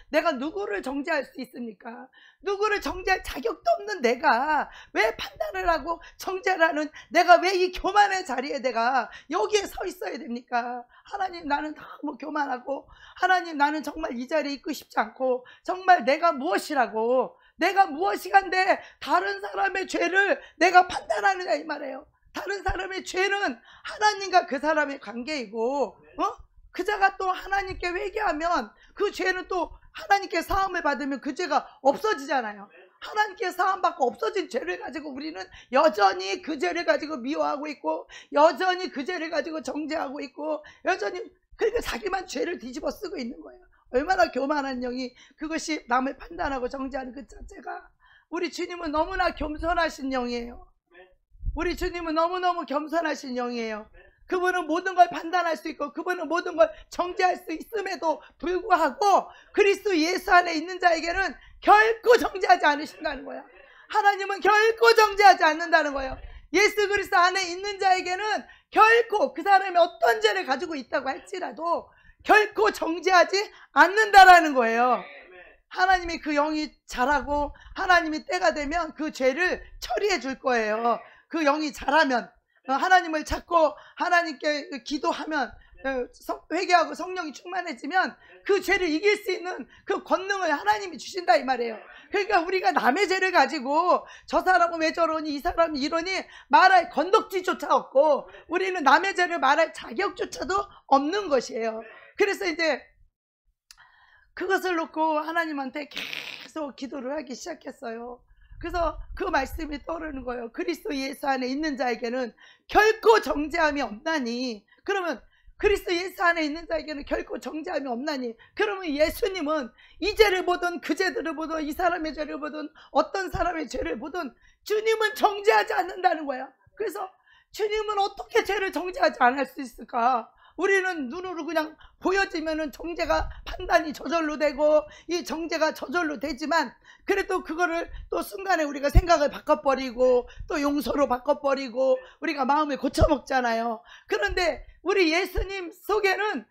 내가 누구를 정죄할 수 있습니까? 누구를 정죄할 자격도 없는 내가 왜 판단을 하고 정죄를 하는, 내가 왜 이 교만의 자리에 내가 여기에 서 있어야 됩니까? 하나님, 나는 너무 교만하고, 하나님, 나는 정말 이 자리에 있고 싶지 않고, 정말 내가 무엇이라고, 내가 무엇이간데 다른 사람의 죄를 내가 판단하느냐, 이 말이에요. 다른 사람의 죄는 하나님과 그 사람의 관계이고, 그 자가 또 하나님께 회개하면 그 죄는 또 하나님께 사함을 받으면 그 죄가 없어지잖아요. 하나님께 사함받고 없어진 죄를 가지고 우리는 여전히 그 죄를 가지고 미워하고 있고, 여전히 그 죄를 가지고 정죄하고 있고, 여전히 그러니까 자기만 죄를 뒤집어 쓰고 있는 거예요. 얼마나 교만한 영이, 그것이 남을 판단하고 정죄하는 그 자체가. 우리 주님은 너무나 겸손하신 영이에요. 우리 주님은 너무너무 겸손하신 영이에요. 그분은 모든 걸 판단할 수 있고, 그분은 모든 걸 정죄할 수 있음에도 불구하고 그리스도 예수 안에 있는 자에게는 결코 정죄하지 않으신다는 거야. 하나님은 결코 정죄하지 않는다는 거예요. 예수 그리스도 안에 있는 자에게는 결코 그 사람이 어떤 죄를 가지고 있다고 할지라도 결코 정죄하지 않는다라는 거예요. 하나님이 그 영이 자라고 하나님이 때가 되면 그 죄를 처리해 줄 거예요. 그 영이 자라면, 하나님을 찾고 하나님께 기도하면, 회개하고 성령이 충만해지면 그 죄를 이길 수 있는 그 권능을 하나님이 주신다, 이 말이에요. 그러니까 우리가 남의 죄를 가지고 저 사람은 왜 저러니, 이 사람은 이러니 말할 건덕지조차 없고, 우리는 남의 죄를 말할 자격조차도 없는 것이에요. 그래서 이제 그것을 놓고 하나님한테 계속 기도를 하기 시작했어요. 그래서 그 말씀이 떠오르는 거예요. 그리스도 예수 안에 있는 자에게는 결코 정죄함이 없나니. 그러면 그리스도 예수 안에 있는 자에게는 결코 정죄함이 없나니, 그러면 예수님은 이 죄를 보든 그 죄들을 보든 이 사람의 죄를 보든 어떤 사람의 죄를 보든 주님은 정죄하지 않는다는 거야. 그래서 주님은 어떻게 죄를 정죄하지 않을 수 있을까? 우리는 눈으로 그냥 보여지면은 정죄가 판단이 저절로 되고 이 정죄가 저절로 되지만, 그래도 그거를 또 순간에 우리가 생각을 바꿔버리고 또 용서로 바꿔버리고 우리가 마음을 고쳐먹잖아요. 그런데 우리 예수님 속에는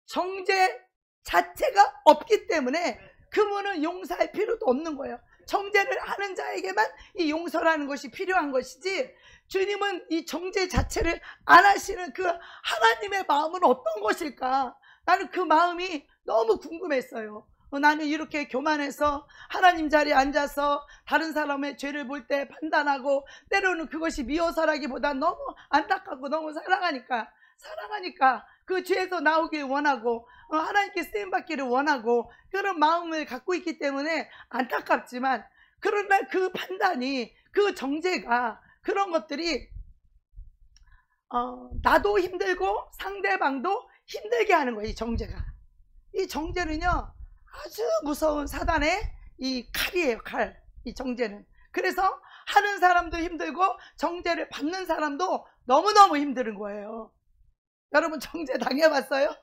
정죄 자체가 없기 때문에 그분은 용서할 필요도 없는 거예요. 정죄를 하는 자에게만 이 용서라는 것이 필요한 것이지, 주님은 이 정죄 자체를 안 하시는 그 하나님의 마음은 어떤 것일까? 나는 그 마음이 너무 궁금했어요. 나는 이렇게 교만해서 하나님 자리에 앉아서 다른 사람의 죄를 볼 때 판단하고, 때로는 그것이 미워서라기보다 너무 안타깝고 너무 사랑하니까 사랑하니까 그 죄에서 나오길 원하고 하나님께 쓰임받기를 원하고 그런 마음을 갖고 있기 때문에 안타깝지만, 그러나 그 판단이, 그 정죄가, 그런 것들이 나도 힘들고 상대방도 힘들게 하는 거예요. 이 정죄가. 이 정죄는요 아주 무서운 사단의 이 칼이에요. 칼. 이 정죄는. 그래서 하는 사람도 힘들고 정죄를 받는 사람도 너무너무 힘든 거예요. 여러분 정죄 당해봤어요?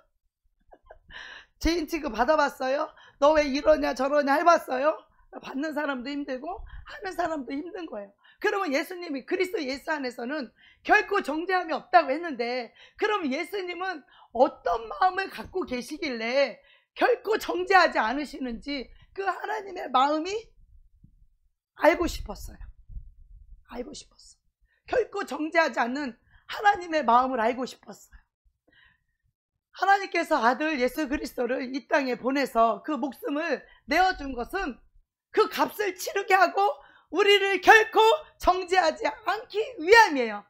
죄인 취급 받아봤어요? 너 왜 이러냐 저러냐 해봤어요? 받는 사람도 힘들고 하는 사람도 힘든 거예요. 그러면 예수님이 그리스도 예수 안에서는 결코 정죄함이 없다고 했는데, 그럼 예수님은 어떤 마음을 갖고 계시길래 결코 정죄하지 않으시는지 그 하나님의 마음이 알고 싶었어요. 알고 싶었어요. 결코 정죄하지 않는 하나님의 마음을 알고 싶었어요. 하나님께서 아들 예수 그리스도를 이 땅에 보내서 그 목숨을 내어준 것은 그 값을 치르게 하고 우리를 결코 정죄하지 않기 위함이에요.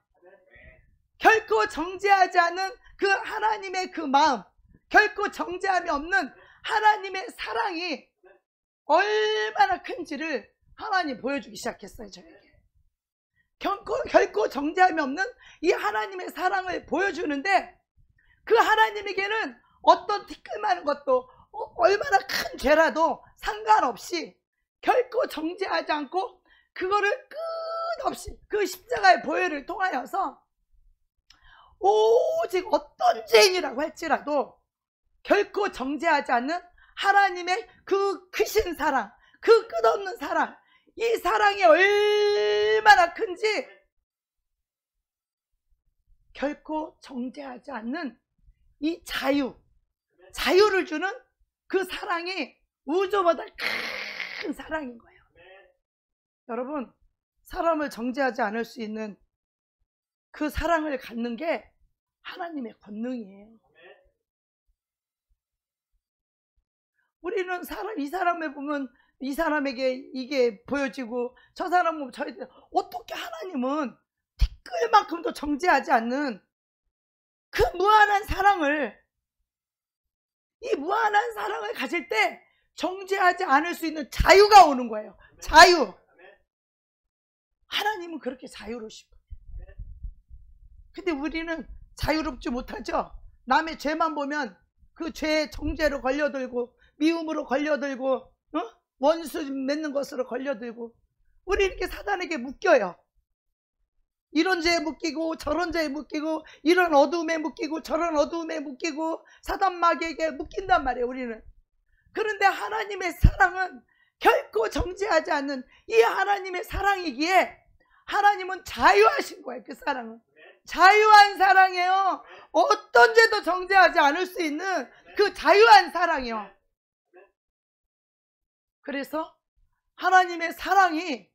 결코 정죄하지 않은 그 하나님의 그 마음, 결코 정죄함이 없는 하나님의 사랑이 얼마나 큰지를 하나님 보여주기 시작했어요. 저에게 결코 정죄함이 없는 이 하나님의 사랑을 보여주는데, 그 하나님에게는 어떤 티끌만한 것도 얼마나 큰 죄라도 상관없이 결코 정죄하지 않고 그거를 끝없이 그 십자가의 보혈을 통하여서 오직 어떤 죄인이라고 할지라도 결코 정죄하지 않는 하나님의 그 크신 사랑, 그 끝없는 사랑, 이 사랑이 얼마나 큰지 결코 정죄하지 않는 이 자유를 주는 그 사랑이 우주보다 큰 사랑인 거예요. 여러분, 사람을 정죄하지 않을 수 있는 그 사랑을 갖는 게 하나님의 권능이에요. 우리는 이 사람을 보면 이 사람에게 이게 보여지고 저 사람 보면 저희들, 어떻게 하나님은 티끌만큼도 정죄하지 않는 그 무한한 사랑을, 이 무한한 사랑을 가질 때 정죄하지 않을 수 있는 자유가 오는 거예요. 자유. 하나님은 그렇게 자유로우시고, 근데 우리는 자유롭지 못하죠. 남의 죄만 보면 그 죄의 정죄로 걸려들고 미움으로 걸려들고 원수 맺는 것으로 걸려들고, 우리 이렇게 사단에게 묶여요. 이런 죄에 묶이고 저런 죄에 묶이고 이런 어두움에 묶이고 저런 어두움에 묶이고 사단 마귀에게 묶인단 말이에요. 우리는. 그런데 하나님의 사랑은 결코 정죄하지 않는 이 하나님의 사랑이기에 하나님은 자유하신 거예요. 그 사랑은 자유한 사랑이에요. 어떤 죄도 정죄하지 않을 수 있는 그 자유한 사랑이요. 그래서 하나님의 사랑이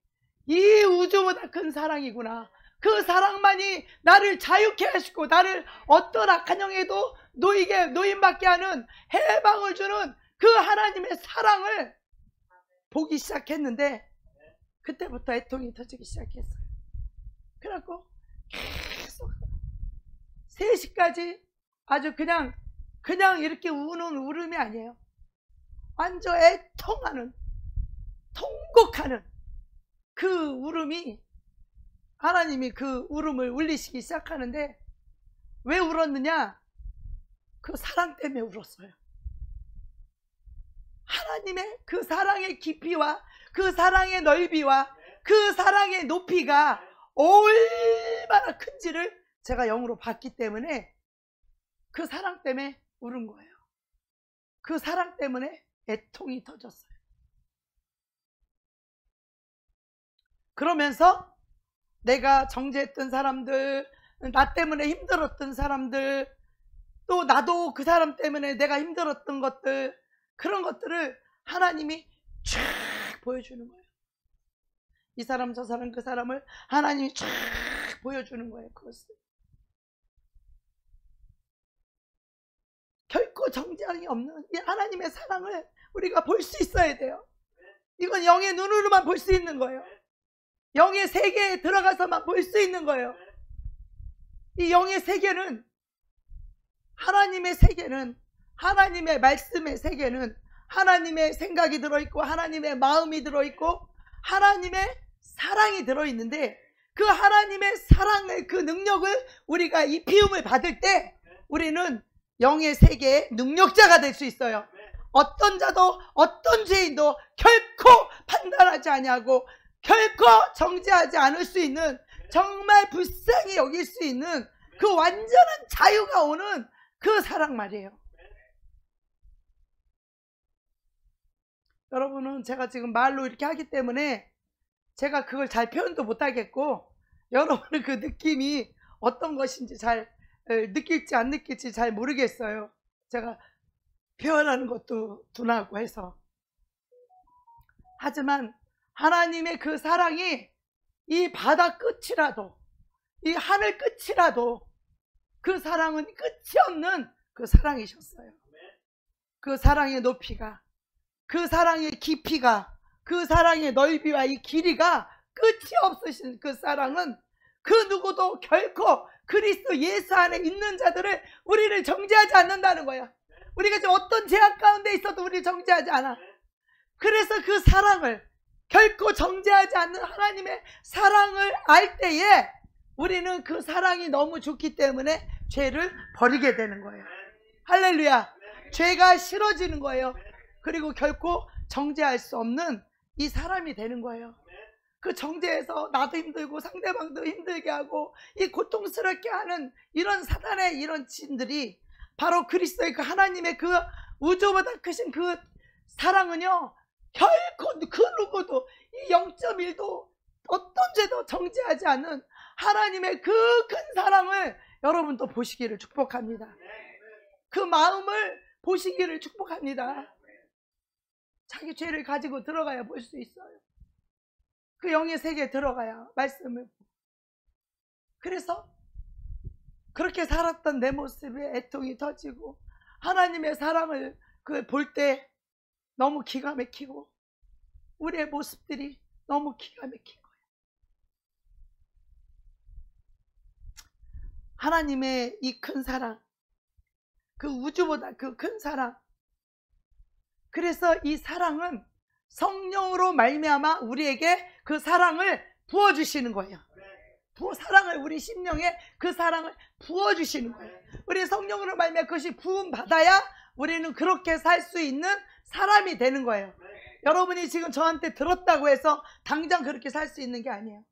이 우주보다 큰 사랑이구나. 그 사랑만이 나를 자유케 하시고 나를 어떤 악한 영에도 노임받게 하는 해방을 주는 그 하나님의 사랑을 보기 시작했는데, 그때부터 애통이 터지기 시작했어요. 그래갖고 계속 3시까지 아주 그냥 이렇게 우는 울음이 아니에요. 완전 애통하는, 통곡하는 그 울음이, 하나님이 그 울음을 울리시기 시작하는데, 왜 울었느냐? 그 사랑 때문에 울었어요. 하나님의 그 사랑의 깊이와 그 사랑의 넓이와 그 사랑의 높이가 얼마나 큰지를 제가 영으로 봤기 때문에 그 사랑 때문에 울은 거예요. 그 사랑 때문에 애통이 터졌어요. 그러면서 내가 정죄했던 사람들, 나 때문에 힘들었던 사람들, 또 나도 그 사람 때문에 내가 힘들었던 것들, 그런 것들을 하나님이 쫙 보여주는 거예요. 이 사람 저 사람 그 사람을 하나님이 쫙 보여주는 거예요. 그것을 결코 정죄함이 없는 이 하나님의 사랑을 우리가 볼 수 있어야 돼요. 이건 영의 눈으로만 볼 수 있는 거예요. 영의 세계에 들어가서만 볼 수 있는 거예요. 이 영의 세계는 하나님의 세계는, 하나님의 말씀의 세계는 하나님의 생각이 들어있고 하나님의 마음이 들어있고 하나님의 사랑이 들어있는데, 그 하나님의 사랑의 그 능력을 우리가 이 피움을 받을 때 우리는 영의 세계의 능력자가 될 수 있어요. 어떤 자도 어떤 죄인도 결코 판단하지 아니하고 결코 정죄하지 않을 수 있는, 정말 불쌍히 여길 수 있는 그 완전한 자유가 오는 그 사랑 말이에요. 여러분은 제가 지금 말로 이렇게 하기 때문에 제가 그걸 잘 표현도 못하겠고, 여러분은 그 느낌이 어떤 것인지 잘 느낄지 안 느낄지 잘 모르겠어요. 제가 표현하는 것도 둔하고 해서. 하지만 하나님의 그 사랑이 이 바다 끝이라도, 이 하늘 끝이라도 그 사랑은 끝이 없는 그 사랑이셨어요. 그 사랑의 높이가, 그 사랑의 깊이가, 그 사랑의 넓이와 이 길이가 끝이 없으신 그 사랑은 그 누구도 결코 그리스도 예수 안에 있는 자들을, 우리를 정죄하지 않는다는 거야. 우리가 지금 어떤 죄악 가운데 있어도 우리를 정죄하지 않아. 그래서 그 사랑을, 결코 정죄하지 않는 하나님의 사랑을 알 때에 우리는 그 사랑이 너무 좋기 때문에 죄를 버리게 되는 거예요. 할렐루야. 죄가 싫어지는 거예요. 그리고 결코 정죄할 수 없는 이 사람이 되는 거예요. 그 정죄에서 나도 힘들고 상대방도 힘들게 하고 이 고통스럽게 하는 이런 사단의 이런 진들이 바로 그리스도의 그 하나님의 그 우주보다 크신 그 사랑은요, 결코 그 누구도 이 0.1도 어떤 죄도 정죄하지 않는 하나님의 그 큰 사랑을 여러분도 보시기를 축복합니다. 그 마음을 보시기를 축복합니다. 자기 죄를 가지고 들어가야 볼 수 있어요. 그 영의 세계에 들어가야 말씀을. 그래서 그렇게 살았던 내 모습에 애통이 터지고 하나님의 사랑을 볼 때 너무 기가 막히고 우리의 모습들이 너무 기가 막힌 거예요. 하나님의 이 큰 사랑, 그 우주보다 그 큰 사랑. 그래서 이 사랑은 성령으로 말미암아 우리에게 그 사랑을 부어주시는 거예요. 사랑을, 우리 심령에 그 사랑을 부어주시는 거예요. 우리 성령으로 말미암아 그것이 부음 받아야 우리는 그렇게 살 수 있는 사람이 되는 거예요. 여러분이 지금 저한테 들었다고 해서 당장 그렇게 살 수 있는 게 아니에요.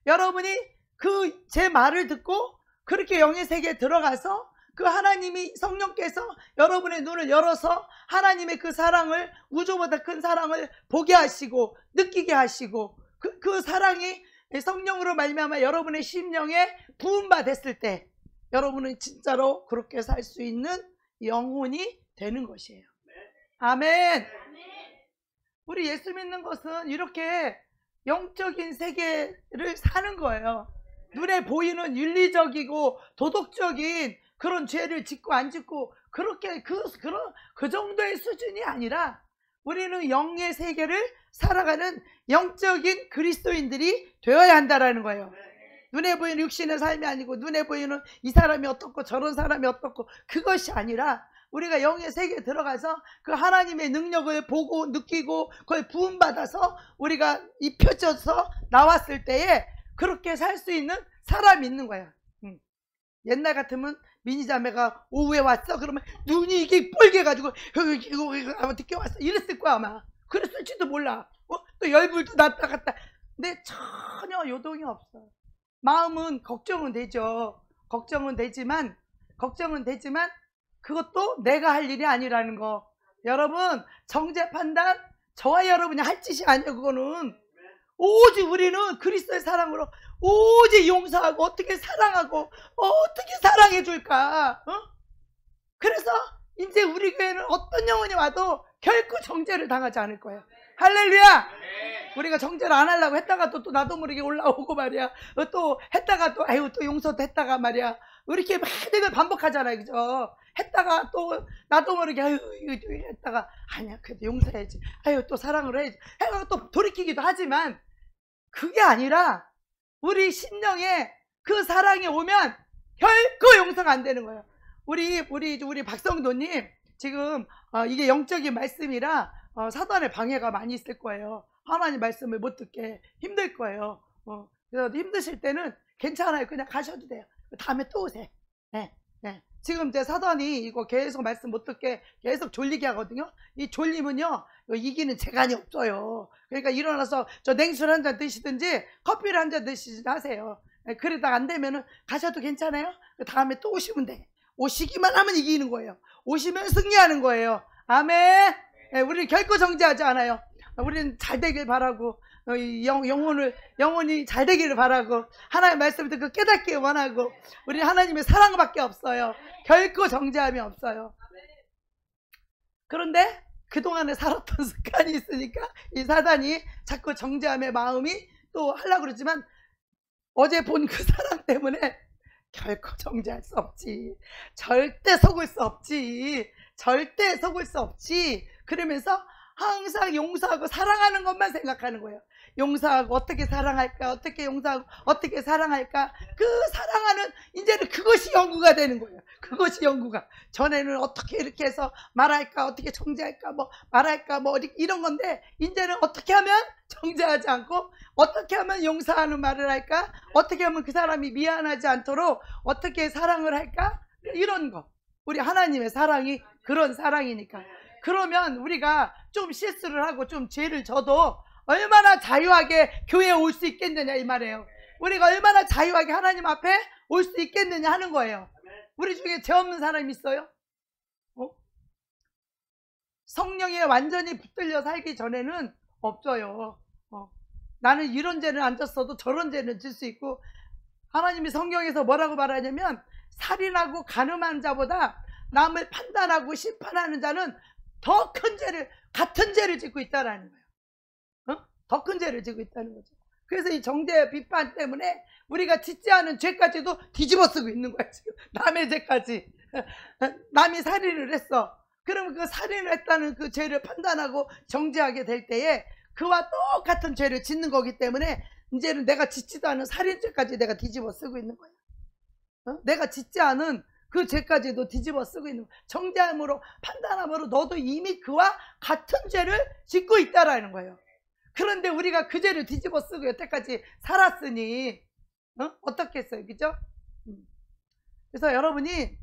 여러분이 그 제 말을 듣고 그렇게 영의 세계에 들어가서 그 하나님이, 성령께서 여러분의 눈을 열어서 하나님의 그 사랑을, 우주보다 큰 사랑을 보게 하시고 느끼게 하시고 그 사랑이 성령으로 말미암아 여러분의 심령에 부음받았을 때 여러분은 진짜로 그렇게 살 수 있는 영혼이 되는 것이에요. 아멘. 우리 예수 믿는 것은 이렇게 영적인 세계를 사는 거예요. 눈에 보이는 윤리적이고 도덕적인 그런 죄를 짓고 안 짓고 그렇게 그 정도의 수준이 아니라 우리는 영의 세계를 살아가는 영적인 그리스도인들이 되어야 한다라는 거예요. 눈에 보이는 육신의 삶이 아니고 눈에 보이는 이 사람이 어떻고 저런 사람이 어떻고 그것이 아니라 우리가 영의 세계에 들어가서 그 하나님의 능력을 보고 느끼고 그걸 부음받아서 우리가 입혀져서 나왔을 때에 그렇게 살 수 있는 사람이 있는 거야. 옛날 같으면 미니자매가 오후에 왔어 그러면 눈이 이게 뻘개가지고 아마 늦게 왔어 이랬을 거야 아마. 그랬을지도 몰라. 또 열불도 났다 갔다. 근데 전혀 요동이 없어. 마음은 걱정은 되죠. 걱정은 되지만 그것도 내가 할 일이 아니라는 거. 여러분, 정죄 판단 저와 여러분이 할 짓이 아니에요. 그거는 오직 우리는 그리스도의 사랑으로 오직 용서하고 어떻게 사랑하고 어떻게 사랑해 줄까. 그래서 이제 우리 교회는 어떤 영혼이 와도 결코 정죄를 당하지 않을 거예요. 할렐루야. 우리가 정죄를 안 하려고 했다가 또 나도 모르게 올라오고 말이야. 또 했다가 또 아유 또 용서도 했다가 말이야. 이렇게 매일 반복하잖아요. 그죠? 했다가 또 나도 모르게 아유 이거 했다가 아니야 그래도 용서해야지. 아유 또 사랑을 해야지. 해가 또 돌이키기도 하지만 그게 아니라 우리 심령에 그 사랑이 오면 결코 용서가 안 되는 거예요. 우리 박성도님 지금 이게 영적인 말씀이라 사단의 방해가 많이 있을 거예요. 하나님 말씀을 못 듣게 힘들 거예요. 그래서 힘드실 때는 괜찮아요. 그냥 가셔도 돼요. 다음에 또 오세요. 네, 네. 지금 이제 사단이 이거 계속 말씀 못 듣게 계속 졸리게 하거든요. 이 졸림은요, 이기는 재간이 없어요. 그러니까 일어나서 저 냉수를 한 잔 드시든지 커피를 한 잔 드시든지 하세요. 네, 그러다가 안 되면은 가셔도 괜찮아요. 다음에 또 오시면 돼. 오시기만 하면 이기는 거예요. 오시면 승리하는 거예요. 아멘. 네, 우리는 결코 정죄하지 않아요. 우리는 잘 되길 바라고, 영혼이 잘 되기를 바라고, 하나님의 말씀을 듣고 깨닫기 원하고, 우리 하나님의 사랑밖에 없어요. 결코 정죄함이 없어요. 그런데 그동안에 살았던 습관이 있으니까 이 사단이 자꾸 정죄함의 마음이 또 하려고 그러지만, 어제 본 그 사랑 때문에 결코 정죄할 수 없지. 절대 속을 수 없지. 절대 속을 수 없지. 그러면서 항상 용서하고 사랑하는 것만 생각하는 거예요. 용서하고 어떻게 사랑할까, 어떻게 용서하고 어떻게 사랑할까. 그 사랑하는, 이제는 그것이 연구가 되는 거예요. 그것이 연구가. 전에는 어떻게 이렇게 해서 말할까, 어떻게 정죄할까, 뭐 말할까, 뭐 이런 건데, 이제는 어떻게 하면 정죄하지 않고, 어떻게 하면 용서하는 말을 할까, 어떻게 하면 그 사람이 미안하지 않도록 어떻게 사랑을 할까, 이런 거. 우리 하나님의 사랑이 그런 사랑이니까. 그러면 우리가 좀 실수를 하고 좀 죄를 져도 얼마나 자유하게 교회에 올 수 있겠느냐 이 말이에요. 우리가 얼마나 자유하게 하나님 앞에 올 수 있겠느냐 하는 거예요. 우리 중에 죄 없는 사람이 있어요? 성령에 완전히 붙들려 살기 전에는 없어요. 나는 이런 죄는 안 졌어도 저런 죄는 질 수 있고, 하나님이 성경에서 뭐라고 말하냐면, 살인하고 간음한 자보다 남을 판단하고 심판하는 자는 더 큰 죄를, 같은 죄를 짓고 있다라는 거예요. 더 큰 죄를 짓고 있다는 거죠. 그래서 이 정죄 비판 때문에 우리가 짓지 않은 죄까지도 뒤집어 쓰고 있는 거야, 지금. 남의 죄까지. 남이 살인을 했어. 그러면 그 살인을 했다는 그 죄를 판단하고 정죄하게 될 때에 그와 똑같은 죄를 짓는 거기 때문에 이제는 내가 짓지도 않은 살인죄까지 내가 뒤집어 쓰고 있는 거야. 내가 짓지 않은 그 죄까지도 뒤집어 쓰고 있는 거예요. 정죄함으로, 판단함으로 너도 이미 그와 같은 죄를 짓고 있다라는 거예요. 그런데 우리가 그 죄를 뒤집어 쓰고 여태까지 살았으니 어떻겠어요, 그죠? 그래서 여러분이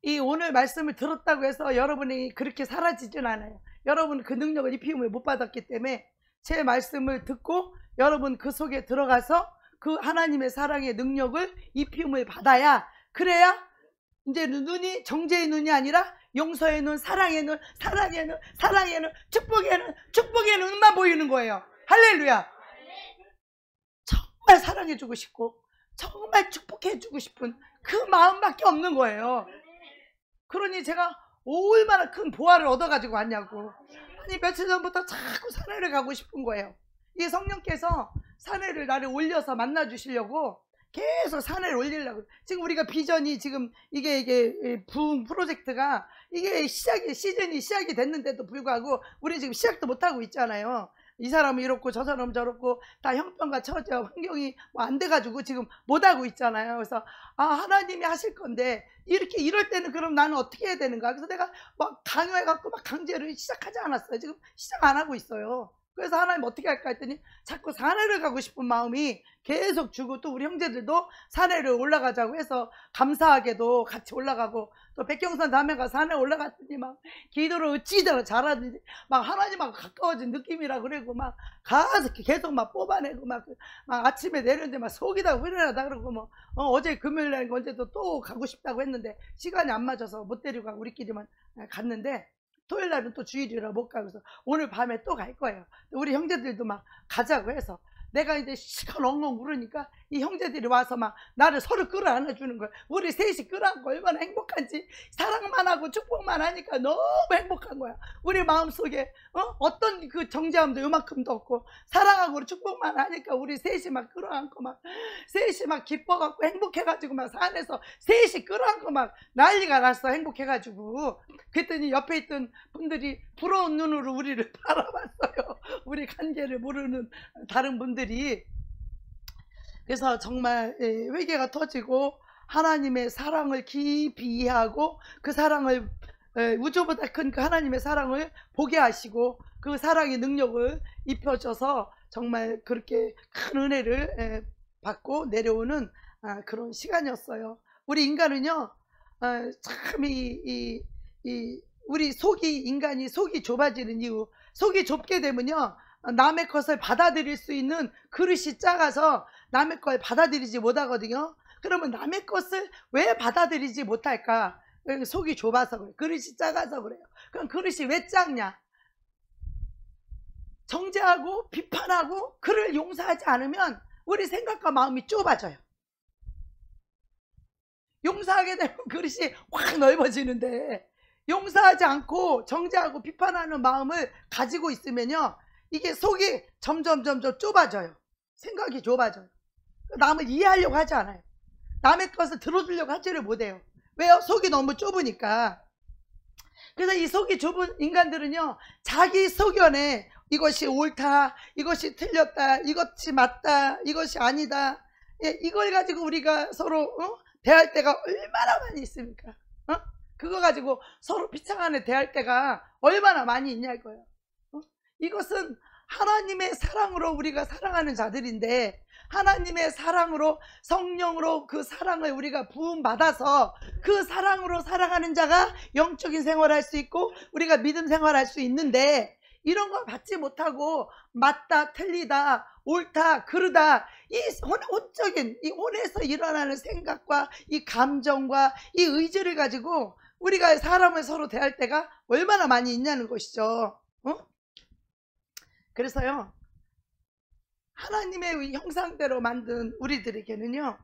이 오늘 말씀을 들었다고 해서 여러분이 그렇게 사라지진 않아요. 여러분 그 능력을 입힘을 못 받았기 때문에 제 말씀을 듣고 여러분 그 속에 들어가서 그 하나님의 사랑의 능력을 입힘을 받아야, 그래야 이제 눈이 정죄의 눈이 아니라 용서의 눈, 사랑의 눈, 사랑의 눈, 사랑의 눈, 축복의 눈, 축복의 눈만 보이는 거예요. 할렐루야. 정말 사랑해주고 싶고 정말 축복해주고 싶은 그 마음밖에 없는 거예요. 그러니 제가 얼마나 큰 보화를 얻어가지고 왔냐고. 아니 며칠 전부터 자꾸 산에를 가고 싶은 거예요. 이 성령께서 산에를 나를 올려서 만나주시려고 계속 산을 올리려고. 지금 우리가 비전이 지금 이게 부흥 프로젝트가 이게 시즌이 시작이 됐는데도 불구하고 우리 지금 시작도 못하고 있잖아요. 이 사람은 이렇고 저 사람은 저렇고 다 형편과 처제 환경이 뭐 안 돼가지고 지금 못하고 있잖아요. 그래서 하나님이 하실 건데 이렇게 이럴 때는 그럼 나는 어떻게 해야 되는가. 그래서 내가 막 강요해갖고 막 강제를 시작하지 않았어요. 지금 시작 안 하고 있어요. 그래서 하나님 어떻게 할까 했더니 자꾸 산에를 가고 싶은 마음이 계속 주고, 또 우리 형제들도 산에를 올라가자고 해서 감사하게도 같이 올라가고, 또 백경산 다음에가 산에 올라갔더니 막 기도를 어찌대로 잘하는지 막 하나님하고 가까워진 느낌이라 그러고 막 가서 계속 막 뽑아내고 막 아침에 내렸는데 막 속이 다 후련하다 그러고 뭐 어제 금요일날 언제도 또 가고 싶다고 했는데 시간이 안 맞아서 못 데리고 가고 우리끼리만 갔는데, 토요일 날은 또 주일이라 못 가고 그래서 오늘 밤에 또 갈 거예요. 우리 형제들도 막 가자고 해서 내가 이제 시간 엉엉 울으니까 이 형제들이 와서 막 나를 서로 끌어안아 주는 거예요. 우리 셋이 끌어안고 얼마나 행복한지, 사랑만 하고 축복만 하니까 너무 행복한 거야. 우리 마음속에 어떤 그 정죄함도 요만큼도 없고 사랑하고 축복만 하니까 우리 셋이 막 끌어안고 막 셋이 막 기뻐갖고 행복해가지고 막 산에서 셋이 끌어안고 막 난리가 났어. 행복해가지고. 그랬더니 옆에 있던 분들이 부러운 눈으로 우리를 바라봤어요. 우리 관계를 모르는 다른 분들이. 그래서 정말 회개가 터지고 하나님의 사랑을 깊이 이해하고 그 사랑을 우주보다 큰 그 하나님의 사랑을 보게 하시고 그 사랑의 능력을 입혀줘서 정말 그렇게 큰 은혜를 받고 내려오는 그런 시간이었어요. 우리 인간은요, 참 우리 인간이 속이 좁아지는 이유, 속이 좁게 되면요, 남의 것을 받아들일 수 있는 그릇이 작아서 남의 걸 받아들이지 못하거든요. 그러면 남의 것을 왜 받아들이지 못할까? 속이 좁아서 그래요. 그릇이 작아서 그래요. 그럼 그릇이 왜 작냐? 정죄하고 비판하고 그를 용서하지 않으면 우리 생각과 마음이 좁아져요. 용서하게 되면 그릇이 확 넓어지는데, 용서하지 않고 정죄하고 비판하는 마음을 가지고 있으면요, 이게 속이 점점 좁아져요. 생각이 좁아져요. 남을 이해하려고 하지 않아요. 남의 것을 들어주려고 하지를 못해요. 왜요? 속이 너무 좁으니까. 그래서 이 속이 좁은 인간들은요, 자기 소견에 이것이 옳다, 이것이 틀렸다, 이것이 맞다, 이것이 아니다, 이걸 가지고 우리가 서로 대할 때가 얼마나 많이 있습니까? 그거 가지고 서로 비참하게 대할 때가 얼마나 많이 있냐고요. 이것은 하나님의 사랑으로 우리가 사랑하는 자들인데, 하나님의 사랑으로, 성령으로 그 사랑을 우리가 부음받아서 그 사랑으로 살아가는 자가 영적인 생활을 할 수 있고 우리가 믿음 생활을 할 수 있는데, 이런 걸 받지 못하고 맞다, 틀리다, 옳다, 그르다, 이 혼적인 이 혼에서 일어나는 생각과 이 감정과 이 의지를 가지고 우리가 사람을 서로 대할 때가 얼마나 많이 있냐는 것이죠. 그래서요, 하나님의 형상대로 만든 우리들에게는요,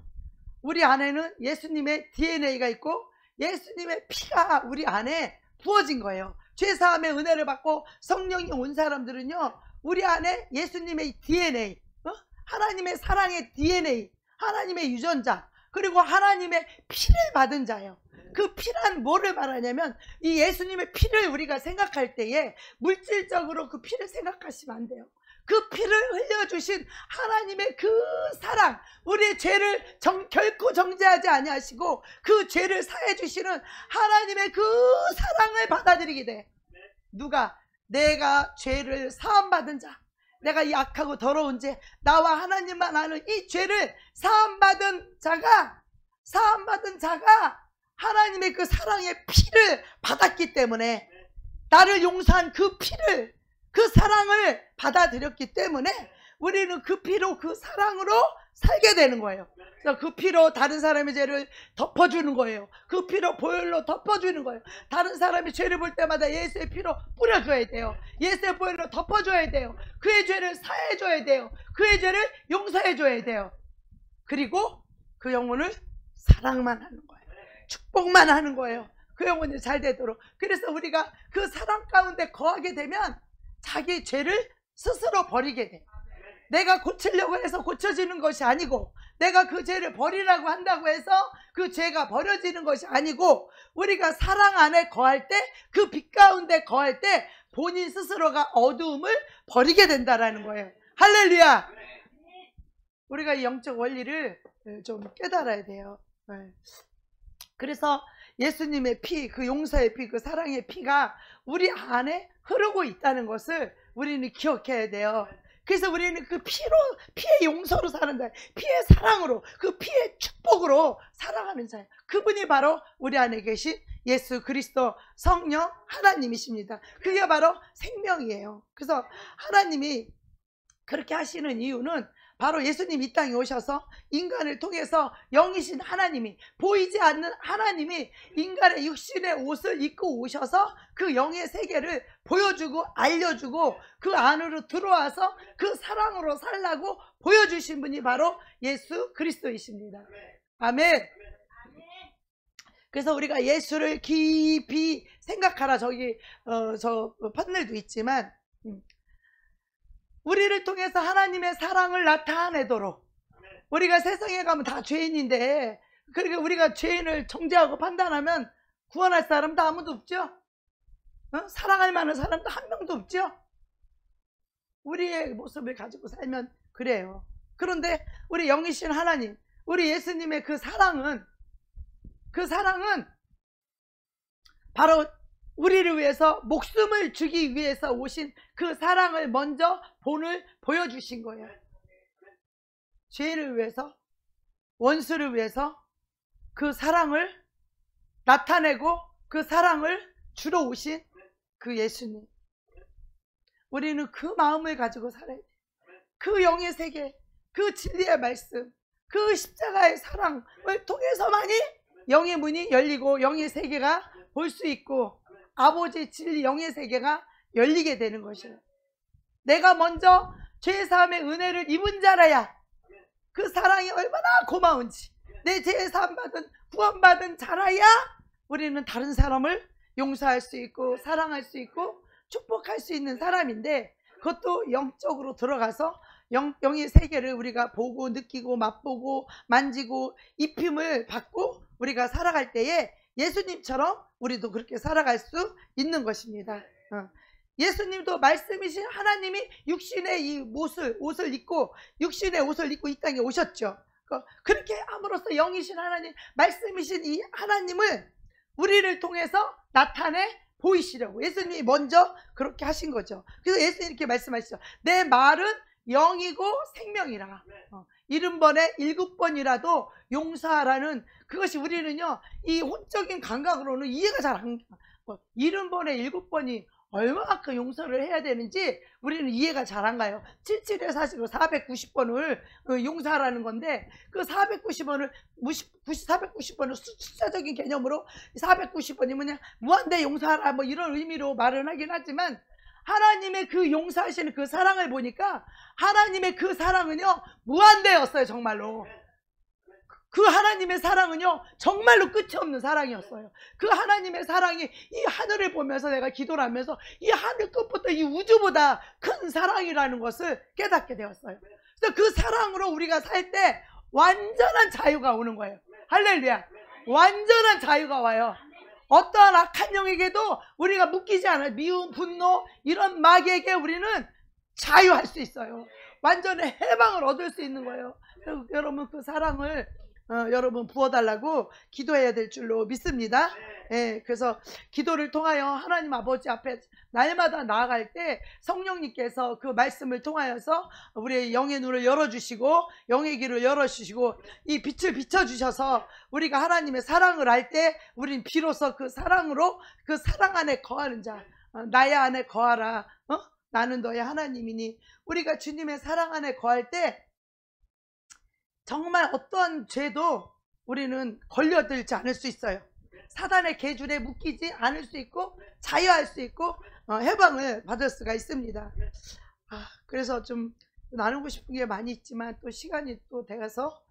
우리 안에는 예수님의 DNA가 있고 예수님의 피가 우리 안에 부어진 거예요. 죄사함의 은혜를 받고 성령이 온 사람들은요, 우리 안에 예수님의 DNA, 하나님의 사랑의 DNA, 하나님의 유전자, 그리고 하나님의 피를 받은 자예요. 그 피란 뭐를 말하냐면, 이 예수님의 피를 우리가 생각할 때에 물질적으로 그 피를 생각하시면 안 돼요. 그 피를 흘려주신 하나님의 그 사랑, 우리의 죄를 결코 정죄하지 아니하시고 그 죄를 사해 주시는 하나님의 그 사랑을 받아들이게 돼. 누가? 내가 죄를 사함받은 자, 내가 약하고 더러운 죄, 나와 하나님만 아는 이 죄를 사함받은 자가 하나님의 그 사랑의 피를 받았기 때문에, 나를 용서한 그 피를, 그 사랑을 받아들였기 때문에 우리는 그 피로, 그 사랑으로 살게 되는 거예요. 그래서 그 피로 다른 사람의 죄를 덮어주는 거예요. 그 피로 보혈로 덮어주는 거예요. 다른 사람이 죄를 볼 때마다 예수의 피로 뿌려줘야 돼요. 예수의 보혈로 덮어줘야 돼요. 그의 죄를 사해줘야 돼요. 그의 죄를 용서해줘야 돼요. 그리고 그 영혼을 사랑만 하는 거예요. 축복만 하는 거예요. 그 영혼이 잘 되도록. 그래서 우리가 그 사랑 가운데 거하게 되면 자기 죄를 스스로 버리게 돼. 내가 고치려고 해서 고쳐지는 것이 아니고, 내가 그 죄를 버리라고 한다고 해서 그 죄가 버려지는 것이 아니고, 우리가 사랑 안에 거할 때, 그 빛 가운데 거할 때 본인 스스로가 어두움을 버리게 된다라는 거예요. 할렐루야. 우리가 이 영적 원리를 좀 깨달아야 돼요. 그래서 예수님의 피, 그 용서의 피, 그 사랑의 피가 우리 안에 흐르고 있다는 것을 우리는 기억해야 돼요. 그래서 우리는 그 피의 용서로 사는 자예요. 피의 사랑으로, 그 피의 축복으로 살아가는 자예요. 그분이 바로 우리 안에 계신 예수 그리스도 성령 하나님이십니다. 그게 바로 생명이에요. 그래서 하나님이 그렇게 하시는 이유는 바로 예수님 이 땅에 오셔서 인간을 통해서 영이신 하나님이, 보이지 않는 하나님이 인간의 육신의 옷을 입고 오셔서 그 영의 세계를 보여주고 알려주고 그 안으로 들어와서 그 사랑으로 살라고 보여주신 분이 바로 예수 그리스도이십니다. 아멘. 그래서 우리가 예수를 깊이 생각하라, 저기 저 판넬도 있지만, 우리를 통해서 하나님의 사랑을 나타내도록, 우리가 세상에 가면 다 죄인인데, 그러니까 우리가 죄인을 정죄하고 판단하면 구원할 사람도 아무도 없죠. 사랑할 만한 사람도 한 명도 없죠. 우리의 모습을 가지고 살면 그래요. 그런데 우리 영이신 하나님, 우리 예수님의 그 사랑은 그 사랑은 바로 우리를 위해서 목숨을 주기 위해서 오신 그 사랑을 먼저 본을 보여주신 거예요. 죄를 위해서, 원수를 위해서 그 사랑을 나타내고 그 사랑을 주러 오신 그 예수님. 우리는 그 마음을 가지고 살아야 돼. 그 영의 세계, 그 진리의 말씀, 그 십자가의 사랑을 통해서만이 영의 문이 열리고 영의 세계가 볼 수 있고 아버지의 진리 영의 세계가 열리게 되는 것이에요. 내가 먼저 죄사함의 은혜를 입은 자라야 그 사랑이 얼마나 고마운지, 내 죄사함 받은 구원받은 자라야 우리는 다른 사람을 용서할 수 있고 사랑할 수 있고 축복할 수 있는 사람인데, 그것도 영적으로 들어가서 영의 세계를 우리가 보고 느끼고 맛보고 만지고 입힘을 받고 우리가 살아갈 때에 예수님처럼 우리도 그렇게 살아갈 수 있는 것입니다. 예수님도 말씀이신 하나님이 육신의 이 옷을 입고 육신의 옷을 입고 이 땅에 오셨죠. 그렇게 함으로써 영이신 하나님, 말씀이신 이 하나님을 우리를 통해서 나타내 보이시려고 예수님이 먼저 그렇게 하신 거죠. 그래서 예수님이 이렇게 말씀하시죠. 내 말은 영이고 생명이라. 70번에 7번이라도 용서하라는, 그것이 우리는요 이 혼적인 감각으로는 이해가 잘 안 가. 70번에 7번이 얼마만큼 용서를 해야 되는지 우리는 이해가 잘 안 가요. 77에 사실은 490번을 용서하라는 건데, 그 490번을 490번을 숫자적인 개념으로 490번이면 그냥 무한대 용서하라 뭐 이런 의미로 말을 하긴 하지만, 하나님의 그 용서하시는 그 사랑을 보니까 하나님의 그 사랑은요 무한대였어요. 정말로 그 하나님의 사랑은요 정말로 끝이 없는 사랑이었어요. 그 하나님의 사랑이 이 하늘을 보면서 내가 기도를 하면서 이 하늘 끝부터 이 우주보다 큰 사랑이라는 것을 깨닫게 되었어요. 그래서 그 사랑으로 우리가 살 때 완전한 자유가 오는 거예요. 할렐루야. 완전한 자유가 와요. 어떠한 악한 영에게도 우리가 묶이지 않아요. 미움, 분노 이런 마귀에게 우리는 자유할 수 있어요. 완전히 해방을 얻을 수 있는 거예요. 여러분 그 사랑을 여러분 부어달라고 기도해야 될 줄로 믿습니다. 예, 그래서 기도를 통하여 하나님 아버지 앞에 날마다 나아갈 때 성령님께서 그 말씀을 통하여서 우리의 영의 눈을 열어주시고 영의 길을 열어주시고 이 빛을 비춰주셔서 우리가 하나님의 사랑을 할 때 우린 비로소 그 사랑으로 그 사랑 안에 거하는 자, 나의 안에 거하라. 나는 너의 하나님이니. 우리가 주님의 사랑 안에 거할 때 정말 어떠한 죄도 우리는 걸려들지 않을 수 있어요. 사단의 계줄에 묶이지 않을 수 있고 자유할 수 있고 해방을 받을 수가 있습니다. 그래서 좀 나누고 싶은 게 많이 있지만 또 시간이 또 돼서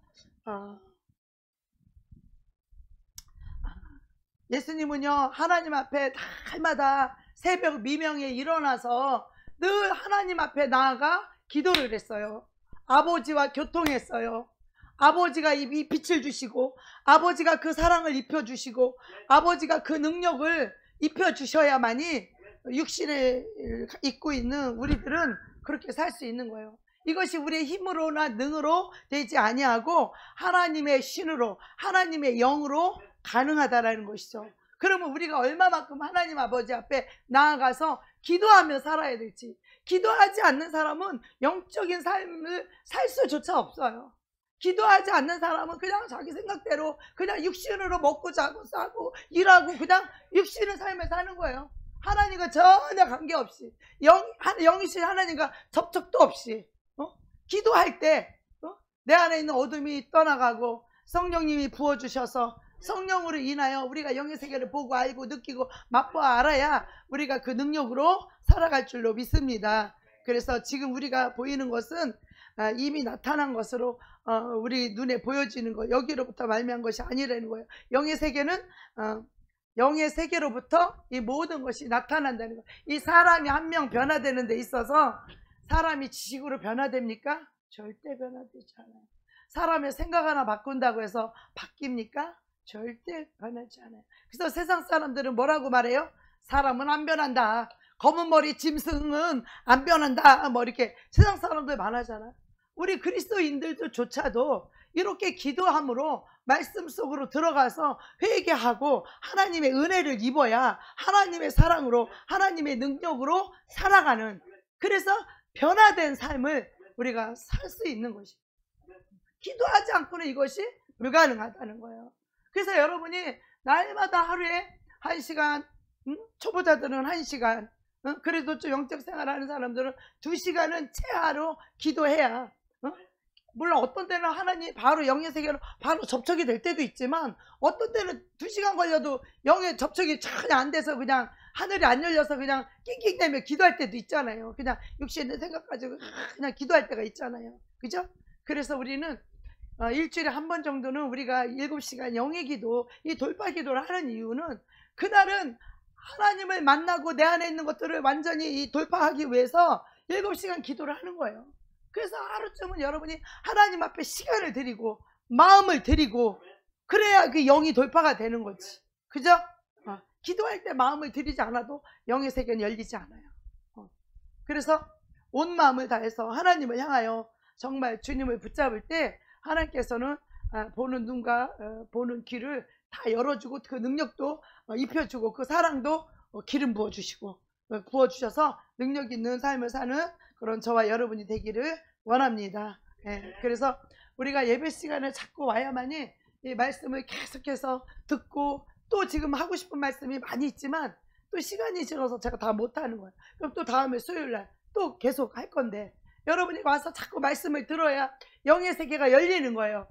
예수님은요 하나님 앞에 날마다 새벽 미명에 일어나서 늘 하나님 앞에 나아가 기도를 했어요. 아버지와 교통했어요. 아버지가 이 빛을 주시고 아버지가 그 사랑을 입혀주시고 아버지가 그 능력을 입혀주셔야만이 육신에 입고 있는 우리들은 그렇게 살 수 있는 거예요. 이것이 우리의 힘으로나 능으로 되지 아니하고 하나님의 신으로 하나님의 영으로 가능하다라는 것이죠. 그러면 우리가 얼마만큼 하나님 아버지 앞에 나아가서 기도하며 살아야 될지. 기도하지 않는 사람은 영적인 삶을 살 수조차 없어요. 기도하지 않는 사람은 그냥 자기 생각대로 그냥 육신으로 먹고 자고 싸고 일하고 그냥 육신의 삶을 사는 거예요. 하나님과 전혀 관계없이 영이신 하나님과 접촉도 없이 기도할 때 내 안에 있는 어둠이 떠나가고 성령님이 부어주셔서 성령으로 인하여 우리가 영의 세계를 보고 알고 느끼고 맛보아 알아야 우리가 그 능력으로 살아갈 줄로 믿습니다. 그래서 지금 우리가 보이는 것은 이미 나타난 것으로 우리 눈에 보여지는 것, 여기로부터 말미암은 것이 아니라는 거예요. 영의 세계는 영의 세계로부터 이 모든 것이 나타난다는 거예요. 이 사람이 한 명 변화되는 데 있어서 사람이 지식으로 변화됩니까? 절대 변화되지 않아요. 사람의 생각 하나 바꾼다고 해서 바뀝니까? 절대 변하지 않아요. 그래서 세상 사람들은 뭐라고 말해요? 사람은 안 변한다. 검은 머리 짐승은 안 변한다. 뭐 이렇게 세상 사람들 많아잖아. 우리 그리스도인들도 조차도 이렇게 기도함으로 말씀 속으로 들어가서 회개하고 하나님의 은혜를 입어야 하나님의 사랑으로 하나님의 능력으로 살아가는, 그래서 변화된 삶을 우리가 살 수 있는 것이, 기도하지 않고는 이것이 불가능하다는 거예요. 그래서 여러분이 날마다 하루에 1시간, 초보자들은 1시간, 그래도 좀 영적 생활하는 사람들은 2시간은 최하로 기도해야, 물론 어떤 때는 하나님 바로 영의 세계로 바로 접촉이 될 때도 있지만, 어떤 때는 2시간 걸려도 영의 접촉이 전혀 안 돼서 그냥 하늘이 안 열려서 그냥 낑낑대며 기도할 때도 있잖아요. 그냥 육신의 생각 가지고 그냥 기도할 때가 있잖아요. 그죠? 그래서 우리는 일주일에 한 번 정도는 우리가 7시간 영의 기도, 이 돌파 기도를 하는 이유는, 그날은 하나님을 만나고 내 안에 있는 것들을 완전히 이 돌파하기 위해서 7시간 기도를 하는 거예요. 그래서 하루쯤은 여러분이 하나님 앞에 시간을 드리고 마음을 드리고, 그래야 그 영이 돌파가 되는 거지. 그죠? 기도할 때 마음을 드리지 않아도 영의 세계는 열리지 않아요. 그래서 온 마음을 다해서 하나님을 향하여 정말 주님을 붙잡을 때 하나님께서는 보는 눈과 보는 귀를 다 열어주고, 그 능력도 입혀주고, 그 사랑도 기름 부어주시고, 부어주셔서 능력 있는 삶을 사는 그런 저와 여러분이 되기를 원합니다. 그래서 우리가 예배 시간에 자꾸 와야만이 이 말씀을 계속해서 듣고, 또 지금 하고 싶은 말씀이 많이 있지만 또 시간이 지나서 제가 다 못하는 거예요. 그럼 또 다음에 수요일날 또 계속 할 건데, 여러분이 와서 자꾸 말씀을 들어야 영의 세계가 열리는 거예요.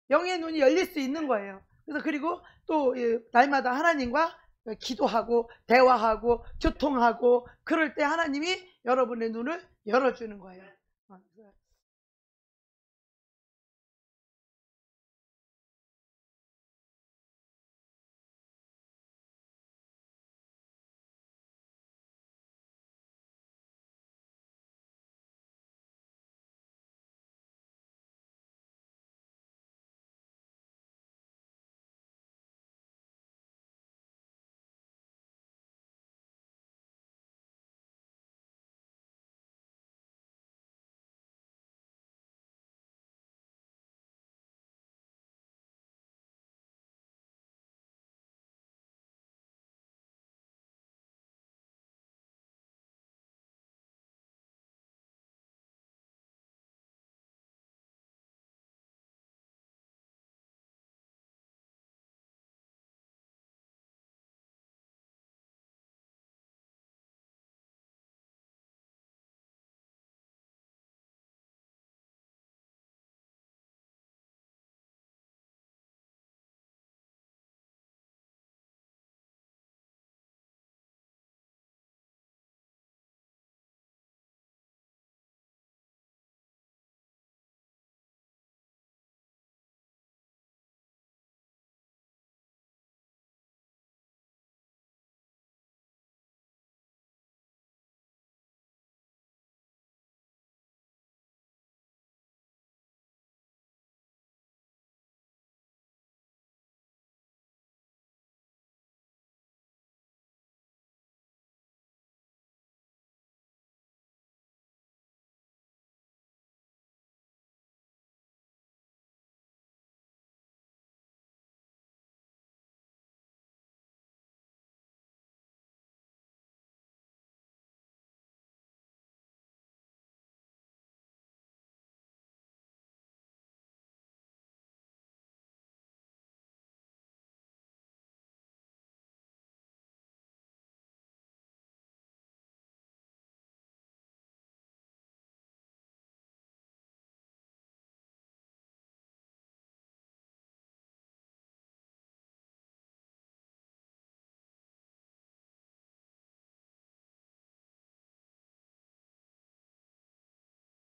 영의 눈이 열릴 수 있는 거예요. 그래서 그리고 또 날마다 하나님과 기도하고 대화하고 교통하고, 그럴 때 하나님이 여러분의 눈을 열어주는 거예요.